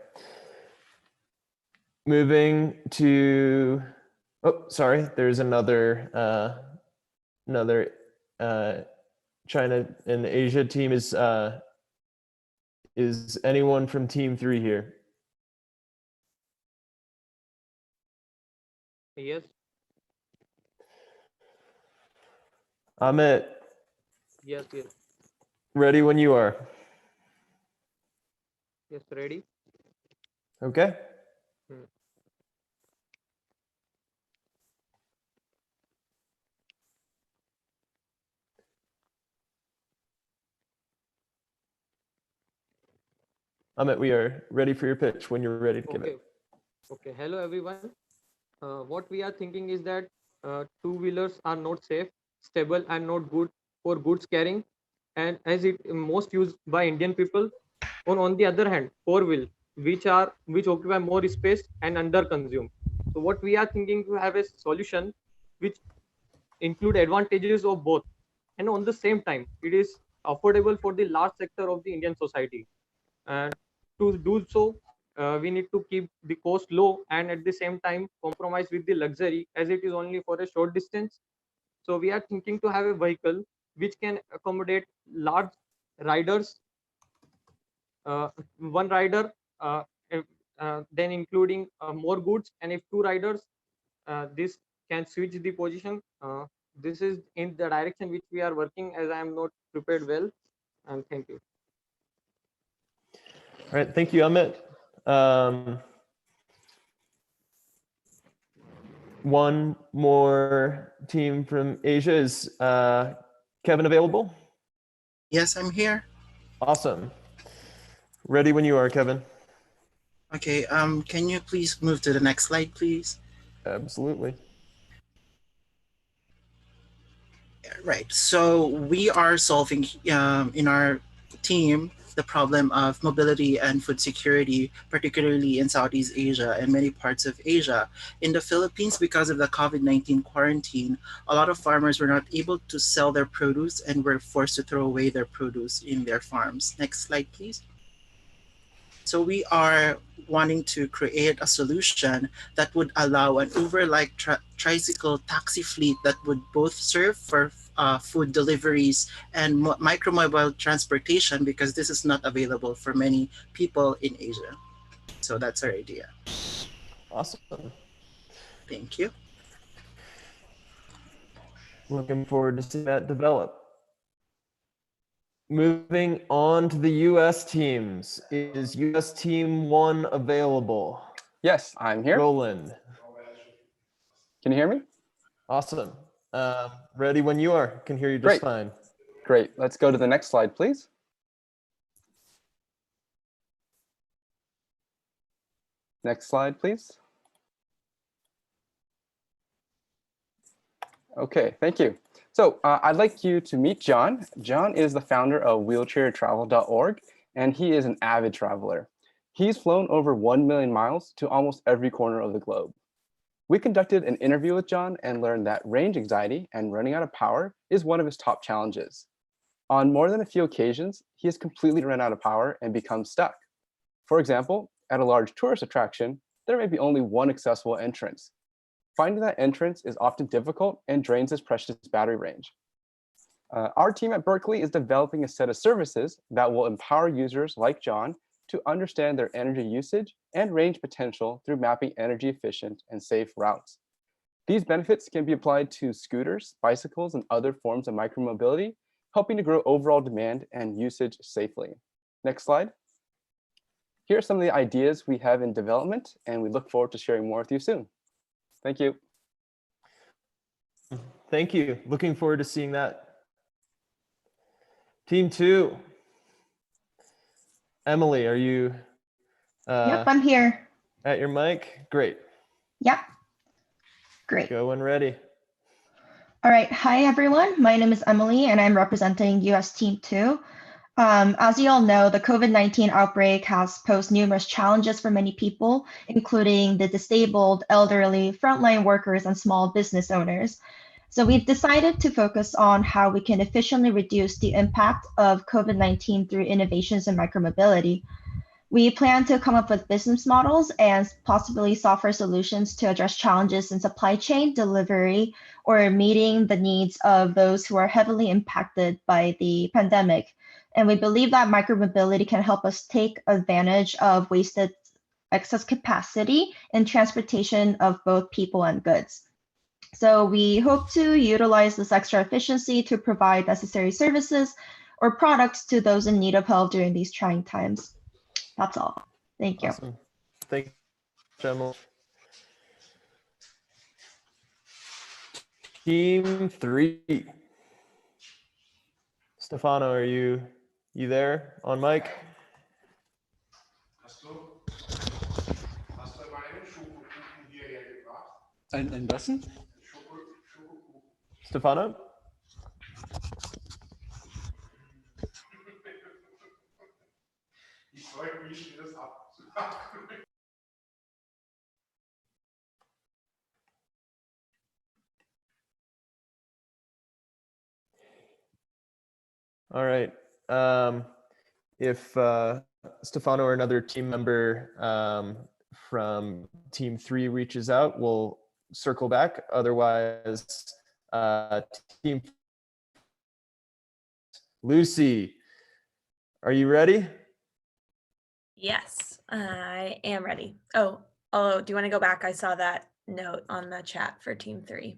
Moving to, oh, sorry, there's another China and Asia team. Is anyone from team 3 here? Yes. Amit, Yes, yes. ready when you are. Yes, ready. Okay. Amit, we are ready for your pitch when you're ready to give it. Okay. Hello, everyone. What we are thinking is that two-wheelers are not safe, stable, and not good for goods carrying, and as it most used by Indian people. On the other hand, four-wheel, which occupy more space and under consume. So what we are thinking to have a solution which include advantages of both, and on the same time, it is affordable for the large sector of the Indian society. And to do so, we need to keep the cost low and at the same time compromise with the luxury as it is only for a short distance. So we are thinking to have a vehicle which can accommodate large riders, one rider, then including more goods, and if two riders, this can switch the position. This is in the direction which we are working, as I am not prepared well. And thank you. All right, thank you, Amit. One more team from Asia. Is Kevin available? Yes, I'm here. Awesome. Ready when you are, Kevin. Okay, can you please move to the next slide, please? Absolutely. Right, so we are solving in our team the problem of mobility and food security, particularly in Southeast Asia and many parts of Asia. In the Philippines, because of the COVID-19 quarantine, a lot of farmers were not able to sell their produce and were forced to throw away their produce in their farms. Next slide, please. So we are wanting to create a solution that would allow an Uber-like tricycle taxi fleet that would both serve for food deliveries and micromobile transportation, because this is not available for many people in Asia. So that's our idea. Awesome. Thank you. Looking forward to seeing that develop. Moving on to the US teams. Is US team 1 available? Yes, I'm here. Roland. Can you hear me? Awesome. Ready when you are. Can hear you just fine. Great. Let's go to the next slide, please. Next slide, please. Okay, thank you. So I'd like you to meet John. John is the founder of wheelchairtravel.org, and he is an avid traveler. He's flown over 1 million miles to almost every corner of the globe. We conducted an interview with John and learned that range anxiety and running out of power is one of his top challenges. On more than a few occasions, he has completely run out of power and become stuck. For example, at a large tourist attraction, there may be only one accessible entrance. Finding that entrance is often difficult and drains his precious battery range. Our team at Berkeley is developing a set of services that will empower users like John to understand their energy usage and range potential through mapping energy efficient and safe routes. These benefits can be applied to scooters, bicycles, and other forms of micromobility, helping to grow overall demand and usage safely. Next slide. Here are some of the ideas we have in development, and we look forward to sharing more with you soon. Thank you. Thank you. Looking forward to seeing that. Team 2. Emily, are you Yep, I'm here. at your mic? Great. Yep. Great. Go when ready. All right. Hi, everyone. My name is Emily, and I'm representing US Team 2. As you all know, the COVID-19 outbreak has posed numerous challenges for many people, including the disabled, elderly, frontline workers, and small business owners. So we've decided to focus on how we can efficiently reduce the impact of COVID-19 through innovations in micromobility. We plan to come up with business models and possibly software solutions to address challenges in supply chain, delivery, or meeting the needs of those who are heavily impacted by the pandemic. And we believe that micromobility can help us take advantage of wasted excess capacity in transportation of both people and goods. So we hope to utilize this extra efficiency to provide necessary services or products to those in need of help during these trying times. That's all. Thank you. Awesome. Thank you, Emily. Team 3. Stefano, are you there on mic? Ein Wessen? Stefano? All right. If Stefano or another team member from Team 3 reaches out, we'll circle back. Otherwise, Team Lucy, are you ready? Yes, I am ready. Oh, do you want to go back? I saw that note on the chat for Team 3.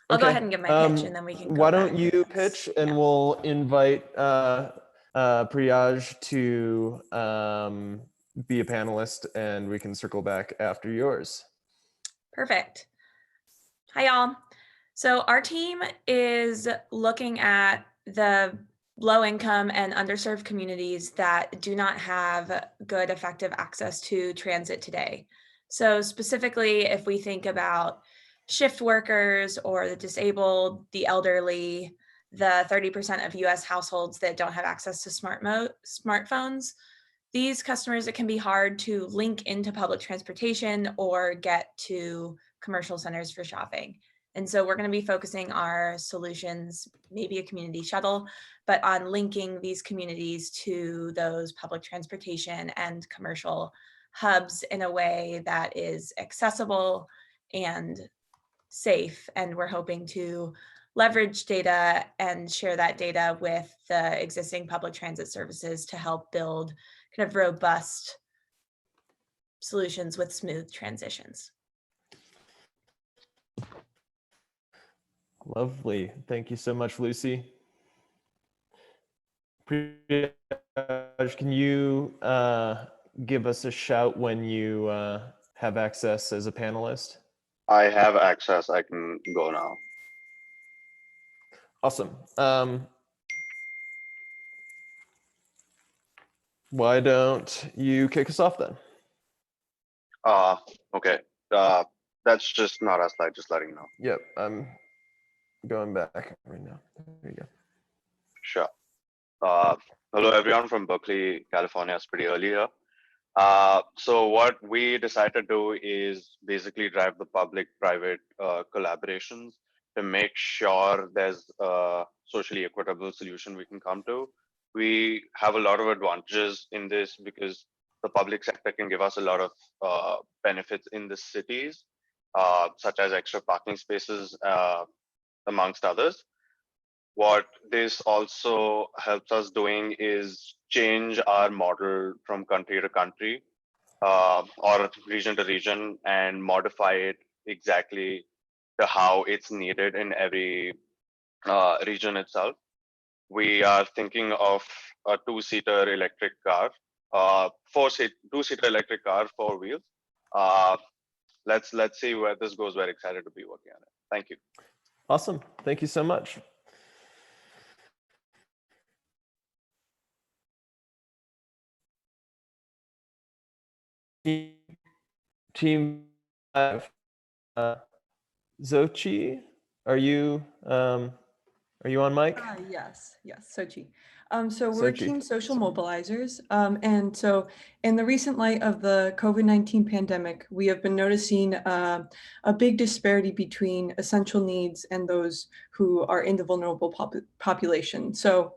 I'll go ahead and give my pitch, and then we can go Why back. don't you pitch, and we'll invite Priyaj to be a panelist, and we can circle back after yours. Perfect. Hi, y'all. So our team is looking at the low-income and underserved communities that do not have good, effective access to transit today. So specifically, if we think about shift workers or the disabled, the elderly, the 30% of US households that don't have access to smartphones, these customers, it can be hard to link into public transportation or get to commercial centers for shopping. And so we're going to be focusing our solutions, maybe a community shuttle, but on linking these communities to those public transportation and commercial hubs in a way that is accessible and safe. And we're hoping to leverage data and share that data with the existing public transit services to help build kind of robust solutions with smooth transitions. Lovely. Thank you so much, Lucy. Priyaj, can you give us a shout when you have access as a panelist? I have access. I can go now. Awesome. Why don't you kick us off then? Okay. That's just not a slide, just letting you know. Yep, I'm going back right now. There you go. Sure. Hello, everyone from Berkeley, California. It's pretty early here. So what we decided to do is basically drive the public-private collaborations to make sure there's a socially equitable solution we can come to. We have a lot of advantages in this because the public sector can give us a lot of benefits in the cities, such as extra parking spaces, amongst others. What this also helps us doing is change our model from country to country or region to region and modify it exactly to how it's needed in every region itself. We are thinking of a two-seater electric car, two-seater electric car, 4 wheels. Let's see where this goes. We're excited to be working on it. Thank you. Awesome. Thank you so much. Team 5, Zochi, are you on mic? Yes, Sochi. So we're Sochi. Team Social Mobilizers. And so in the recent light of the COVID-19 pandemic, we have been noticing a big disparity between essential needs and those who are in the vulnerable population. So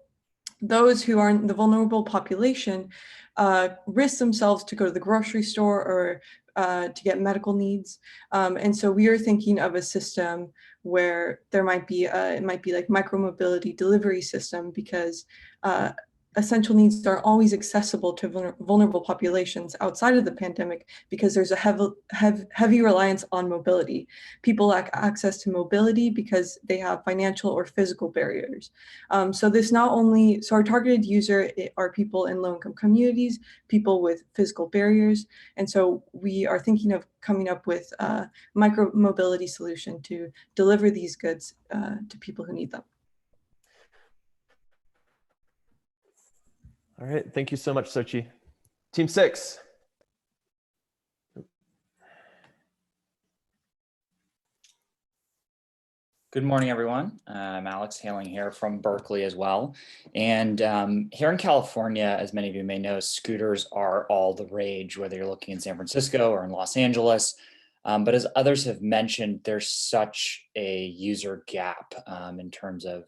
those who are in the vulnerable population risk themselves to go to the grocery store or to get medical needs. And so we are thinking of a system where there might be, it might be like micromobility delivery system, because essential needs are always accessible to vulnerable populations outside of the pandemic, because there's a heavy reliance on mobility. People lack access to mobility because they have financial or physical barriers. So our targeted user are people in low-income communities, people with physical barriers. And so we are thinking of coming up with a micro-mobility solution to deliver these goods to people who need them. All right, thank you so much, Sochi. Team 6. Good morning, everyone. I'm Alex, hailing here from Berkeley as well. And here in California, as many of you may know, scooters are all the rage, whether you're looking in San Francisco or in Los Angeles. But as others have mentioned, there's such a user gap in terms of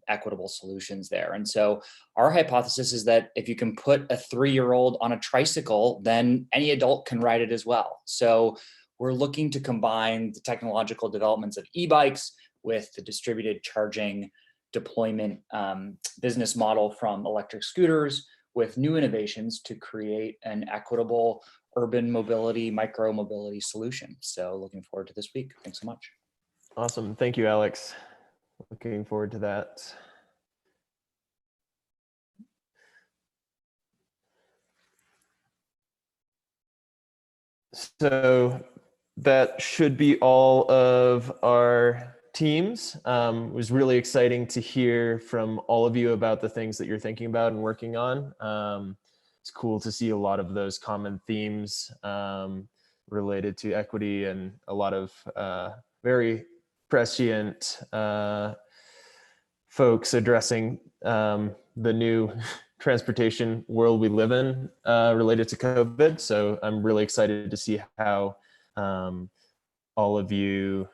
equitable solutions there. And so our hypothesis is that if you can put a 3-year-old on a tricycle, then any adult can ride it as well. So we're looking to combine the technological developments of e-bikes with the distributed charging deployment business model from electric scooters with new innovations to create an equitable urban mobility, micro mobility solution. So looking forward to this week. Thanks so much. Awesome. Thank you, Alex. Looking forward to that. So that should be all of our teams. It was really exciting to hear from all of you about the things that you're thinking about and working on. It's cool to see a lot of those common themes related to equity and a lot of very prescient folks addressing the new transportation world we live in related to COVID. So I'm really excited to see how all of you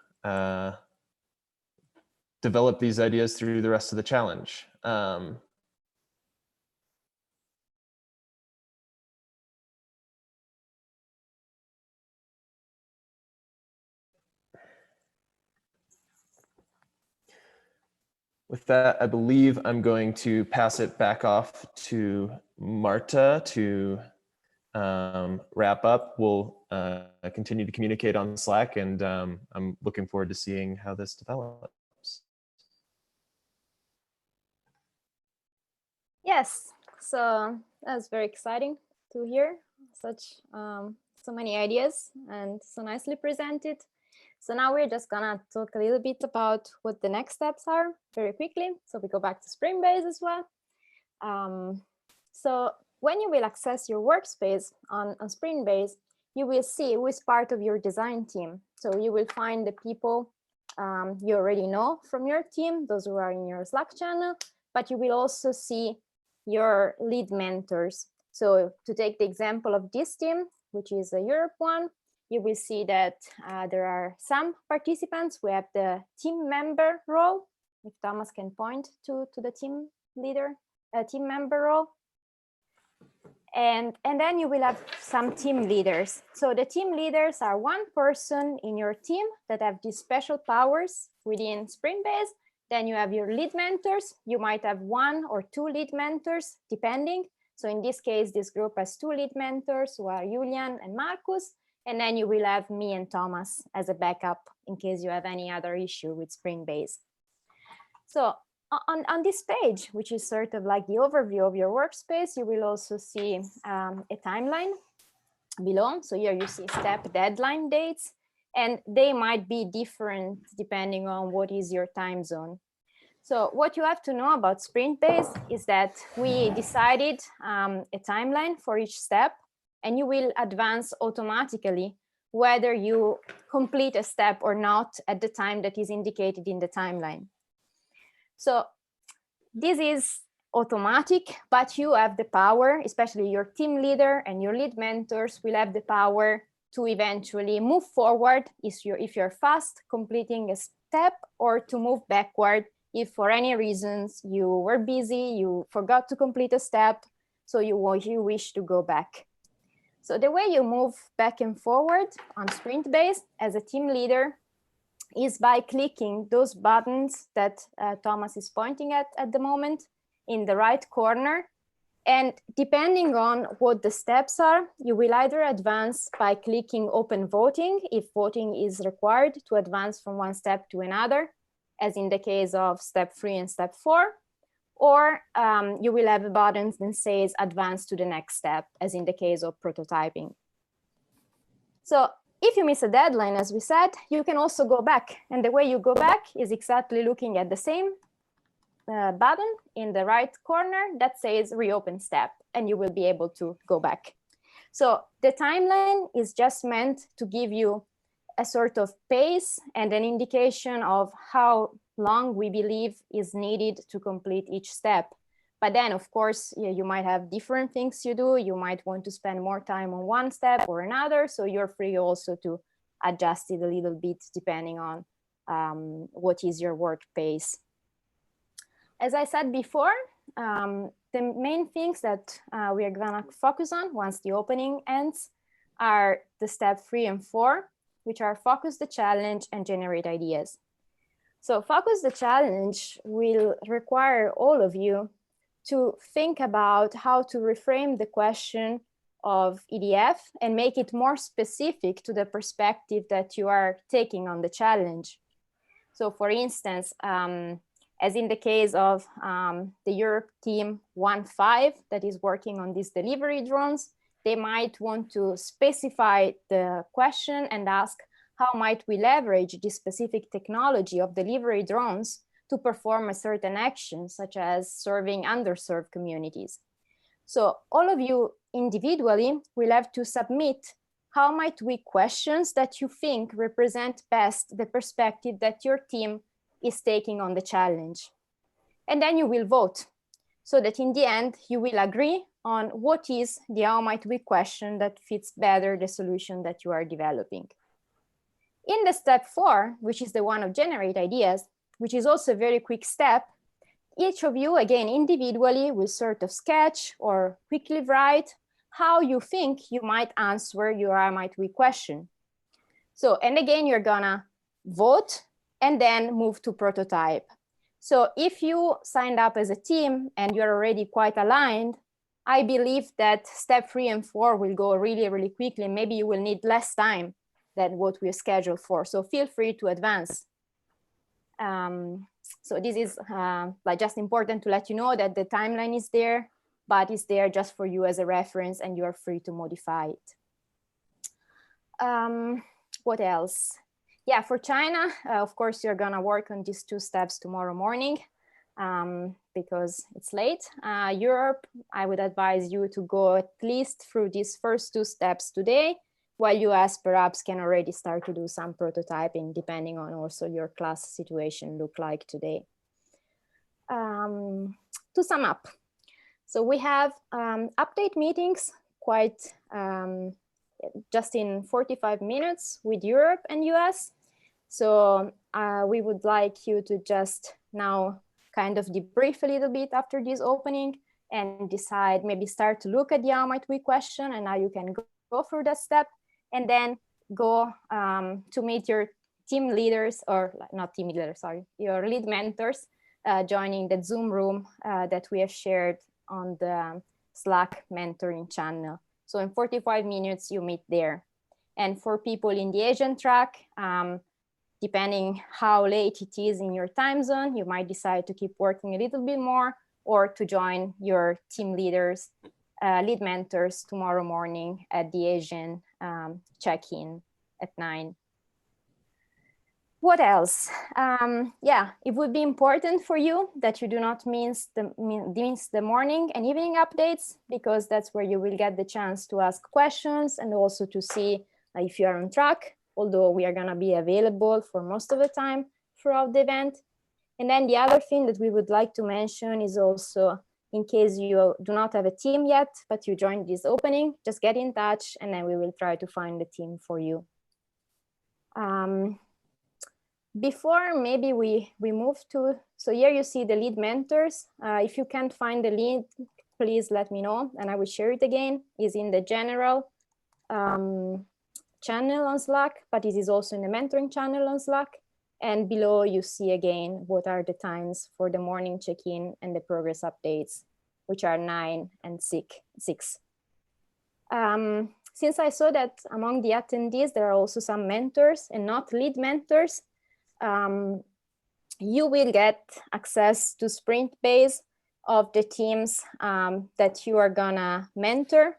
develop these ideas through the rest of the challenge. With that, I believe I'm going to pass it back off to Marta to wrap up. We'll continue to communicate on Slack, and I'm looking forward to seeing how this develops. Yes, so that's very exciting to hear such so many ideas and so nicely presented. So now we're just gonna talk a little bit about what the next steps are very quickly. So we go back to Springbase as well. So when you will access your workspace on Springbase, you will see who is part of your design team. So you will find the people you already know from your team, those who are in your Slack channel, but you will also see your lead mentors. So to take the example of this team, which is a Europe one, you will see that there are some participants who have the team member role. If Thomas can point to the team leader, team member role. And then you will have some team leaders. So the team leaders are one person in your team that have these special powers within Springbase. Then you have your lead mentors. You might have 1 or 2 lead mentors, depending. So in this case, this group has 2 lead mentors who are Julian and Marcus. And then you will have me and Thomas as a backup in case you have any other issue with Springbase. So on this page, which is sort of like the overview of your workspace, you will also see a timeline below. So here you see step deadline dates, and they might be different depending on what is your time zone. So what you have to know about Springbase is that we decided a timeline for each step, and you will advance automatically whether you complete a step or not at the time that is indicated in the timeline. So this is automatic, but you have the power, especially your team leader and your lead mentors will have the power to eventually move forward if you're fast completing a step, or to move backward if for any reasons you were busy, you forgot to complete a step, so you wish to go back. So the way you move back and forward on sprint base as a team leader is by clicking those buttons that Thomas is pointing at the moment in the right corner. And depending on what the steps are, you will either advance by clicking open voting if voting is required to advance from one step to another, as in the case of step 3 and step 4, or you will have a button that says advance to the next step, as in the case of prototyping. So if you miss a deadline, as we said, you can also go back. And the way you go back is exactly looking at the same button in the right corner that says reopen step, and you will be able to go back. So the timeline is just meant to give you a sort of pace and an indication of how long we believe is needed to complete each step. But then, of course, you might have different things you do. You might want to spend more time on one step or another. So you're free also to adjust it a little bit depending on what is your work pace. As I said before, the main things that we are gonna focus on once the opening ends are the step 3 and 4, which are focus the challenge and generate ideas. So focus the challenge will require all of you to think about how to reframe the question of EDF and make it more specific to the perspective that you are taking on the challenge. So for instance, as in the case of the Europe team 1.5 that is working on these delivery drones, they might want to specify the question and ask, how might we leverage this specific technology of delivery drones to perform a certain action, such as serving underserved communities? So all of you individually will have to submit how might we questions that you think represent best the perspective that your team is taking on the challenge. And then you will vote, so that in the end, you will agree on what is the how might we question that fits better the solution that you are developing. In the step 4, which is the one of generate ideas, which is also a very quick step, each of you, again, individually will sort of sketch or quickly write how you think you might answer your how might we question. So, and again, you're gonna vote and then move to prototype. So if you signed up as a team and you're already quite aligned, I believe that step 3 and 4 will go really, really quickly. Maybe you will need less time than what we're scheduled for. So feel free to advance. So this is like just important to let you know that the timeline is there, but it's there just for you as a reference and you are free to modify it. What else? Yeah, for China, of course, you're gonna work on these 2 steps tomorrow morning because it's late. Europe, I would advise you to go at least through these first 2 steps today, while US perhaps can already start to do some prototyping depending on also your class situation look like today. To sum up, so we have update meetings quite just in 45 minutes with Europe and US. So we would like you to just now kind of debrief a little bit after this opening and decide, maybe start to look at the how might we question and how you can go through that step, and then go to meet your team leaders, or not team leaders, sorry, your lead mentors, joining the Zoom room that we have shared on the Slack mentoring channel. So in 45 minutes, you meet there. And for people in the Asian track, depending how late it is in your time zone, you might decide to keep working a little bit more or to join your team leaders, lead mentors tomorrow morning at the Asian check-in at 9. What else? Yeah, it would be important for you that you do not miss the morning and evening updates, because that's where you will get the chance to ask questions and also to see if you are on track, although we are going to be available for most of the time throughout the event. And then the other thing that we would like to mention is also, in case you do not have a team yet, but you joined this opening, just get in touch and then we will try to find the team for you. Before maybe we move to, so here you see the lead mentors. If you can't find the link, please let me know and I will share it again. It's in the general channel on Slack, but it is also in the mentoring channel on Slack. And below you see again what are the times for the morning check-in and the progress updates, which are 9 and 6. Since I saw that among the attendees, there are also some mentors and not lead mentors, you will get access to sprint base of the teams that you are gonna mentor,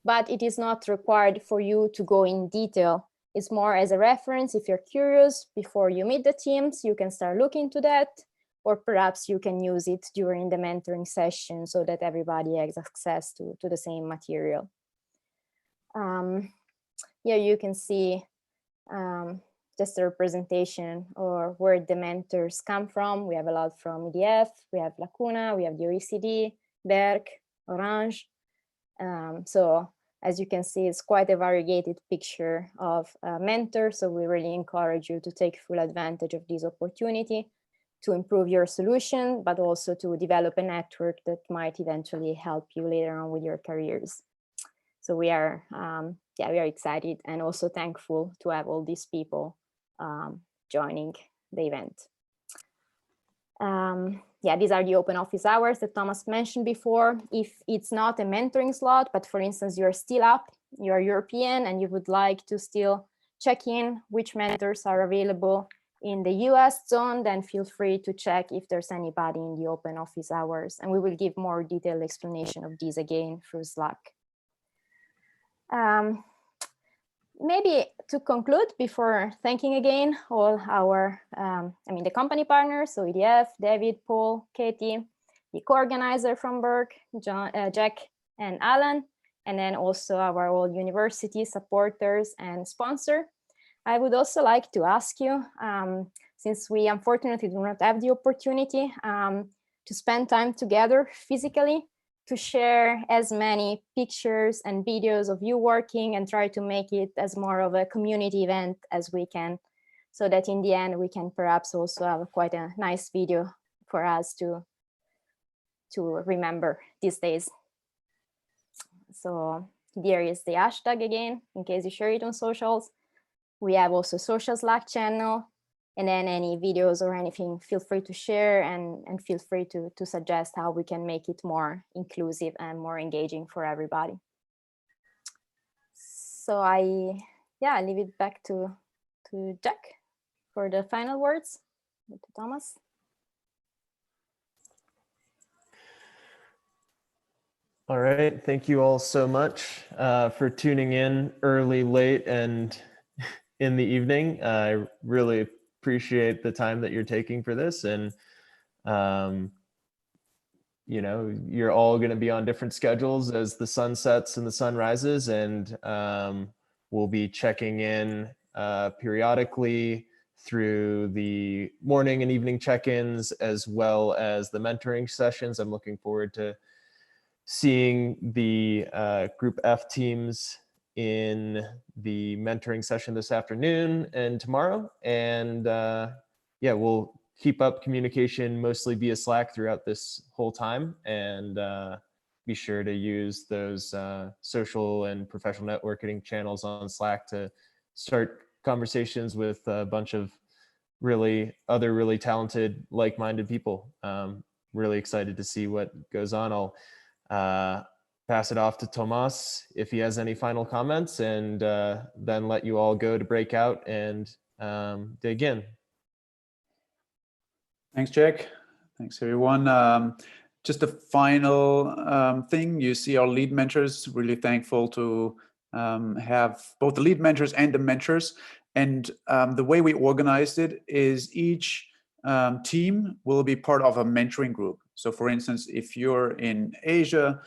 but it is not required for you to go in detail. It's more as a reference. If you're curious before you meet the teams, you can start looking to that, or perhaps you can use it during the mentoring session so that everybody has access to the same material. Here you can see just a representation or where the mentors come from. We have a lot from EDF, we have Lacuna, we have the OECD, Berk, Orange. So as you can see, it's quite a variegated picture of mentors. So we really encourage you to take full advantage of this opportunity to improve your solution, but also to develop a network that might eventually help you later on with your careers. So we are, yeah, we are excited and also thankful to have all these people joining the event. Yeah, these are the open office hours that Thomas mentioned before. If it's not a mentoring slot, but for instance, you're still up, you're European and you would like to still check in which mentors are available in the US zone, then feel free to check if there's anybody in the open office hours. And we will give more detailed explanation of these again through Slack. Maybe to conclude, before thanking again all our, the company partners, so EDF, David, Paul, Katie, the co-organizer from Berk, John, Jack and Alan, and then also our all university supporters and sponsor. I would also like to ask you, since we unfortunately do not have the opportunity to spend time together physically, to share as many pictures and videos of you working and try to make it as more of a community event as we can, so that in the end we can perhaps also have quite a nice video for us to remember these days. So there is the hashtag again, in case you share it on socials. We have also social Slack channel, and then any videos or anything, feel free to share and feel free to suggest how we can make it more inclusive and more engaging for everybody. So I leave it back to Jack for the final words, to Thomas. All right, thank you all so much for tuning in early, late, and in the evening. I really appreciate the time that you're taking for this, and you know, you're all going to be on different schedules as the sun sets and the sun rises, and we'll be checking in periodically through the morning and evening check-ins as well as the mentoring sessions. I'm looking forward to seeing the Group F teams in the mentoring session this afternoon and tomorrow. And yeah, we'll keep up communication mostly via Slack throughout this whole time, and be sure to use those social and professional networking channels on Slack to start conversations with a bunch of really talented, like-minded people. Really excited to see what goes on. I'll pass it off to Tomas if he has any final comments, and then let you all go to break out and dig in. Thanks, Jack. Thanks, everyone. Just a final thing. You see our lead mentors. Really thankful to have both the lead mentors and the mentors. And the way we organized it is each team will be part of a mentoring group. So for instance, if you're in Asia,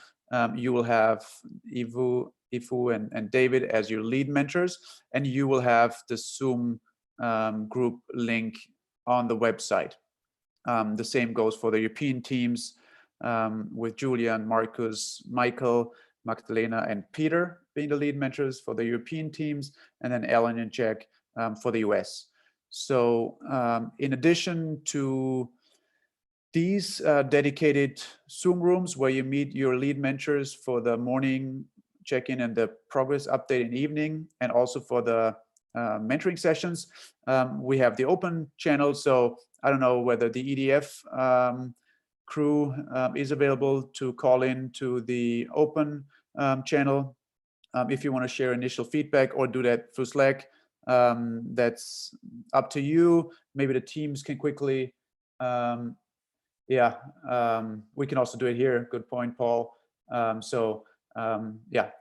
you will have Ifu and David as your lead mentors, and you will have the Zoom group link on the website. The same goes for the European teams with Julian, Marcus, Michael, Magdalena, and Peter being the lead mentors for the European teams, and then Ellen and Jack for the US. So in addition to these dedicated Zoom rooms where you meet your lead mentors for the morning check-in and the progress update in the evening, and also for the mentoring sessions, we have the open channel. So I don't know whether the EDF crew is available to call in to the open channel if you want to share initial feedback, or do that through Slack. That's up to you. Maybe the teams can quickly, we can also do it here. Good point, Paul.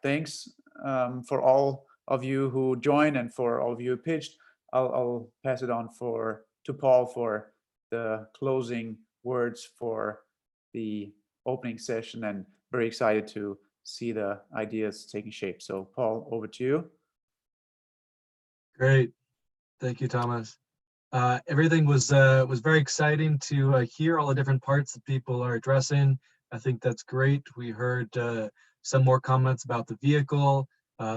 Thanks for all of you who joined and for all of you who pitched. I'll pass it on to Paul for the closing words for the opening session, and very excited to see the ideas taking shape. So Paul, over to you. Great. Thank you, Thomas. Everything was very exciting to hear all the different parts that people are addressing. I think that's great. We heard some more comments about the vehicle,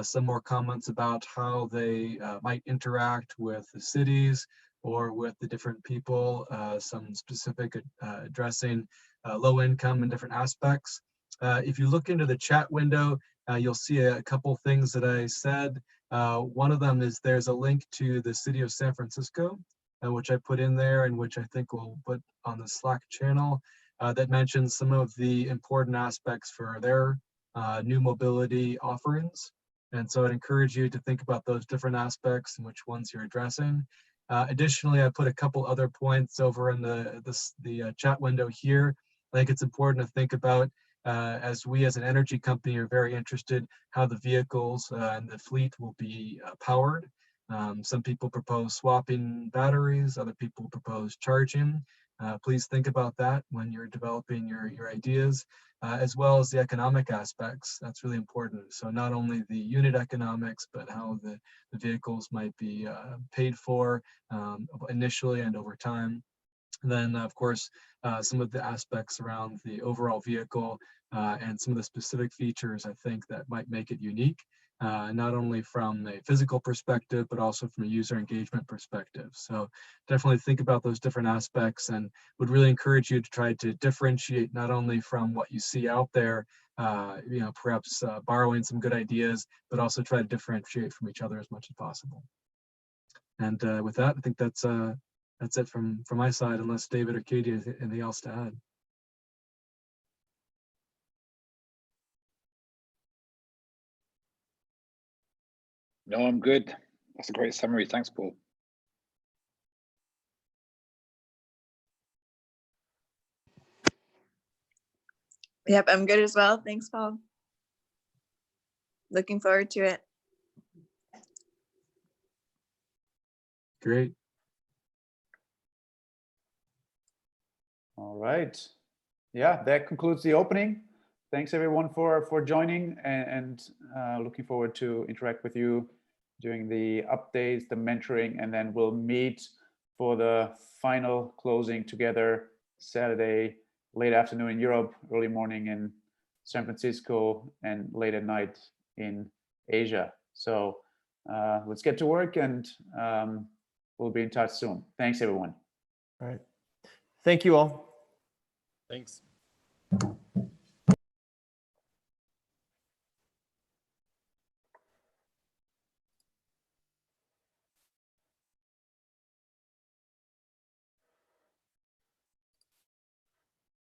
some more comments about how they might interact with the cities or with the different people, some specific addressing low income and different aspects. If you look into the chat window, you'll see a couple things that I said. One of them is there's a link to the city of San Francisco, which I put in there, and which I think we'll put on the Slack channel, that mentions some of the important aspects for their new mobility offerings. And so I'd encourage you to think about those different aspects and which ones you're addressing. Additionally, I put a couple other points over in the chat window here. I think it's important to think about, as we as an energy company are very interested, how the vehicles and the fleet will be powered. Some people propose swapping batteries, other people propose charging. Please think about that when you're developing your ideas, as well as the economic aspects. That's really important. So not only the unit economics, but how the vehicles might be paid for initially and over time. And then, of course, some of the aspects around the overall vehicle and some of the specific features, I think, that might make it unique. Not only from a physical perspective, but also from a user engagement perspective. So definitely think about those different aspects, and would really encourage you to try to differentiate not only from what you see out there, perhaps borrowing some good ideas, but also try to differentiate from each other as much as possible. And with that, I think that's it from my side, unless David or Katie has anything else to add. No, I'm good. That's a great summary. Thanks, Paul. Yep, I'm good as well. Thanks, Paul. Looking forward to it. Great. All right. Yeah, that concludes the opening. Thanks everyone for joining, and looking forward to interact with you during the updates, the mentoring, and then we'll meet for the final closing together Saturday, late afternoon in Europe, early morning in San Francisco, and late at night in Asia. So let's get to work, and we'll be in touch soon. Thanks everyone. All right. Thank you all. Thanks.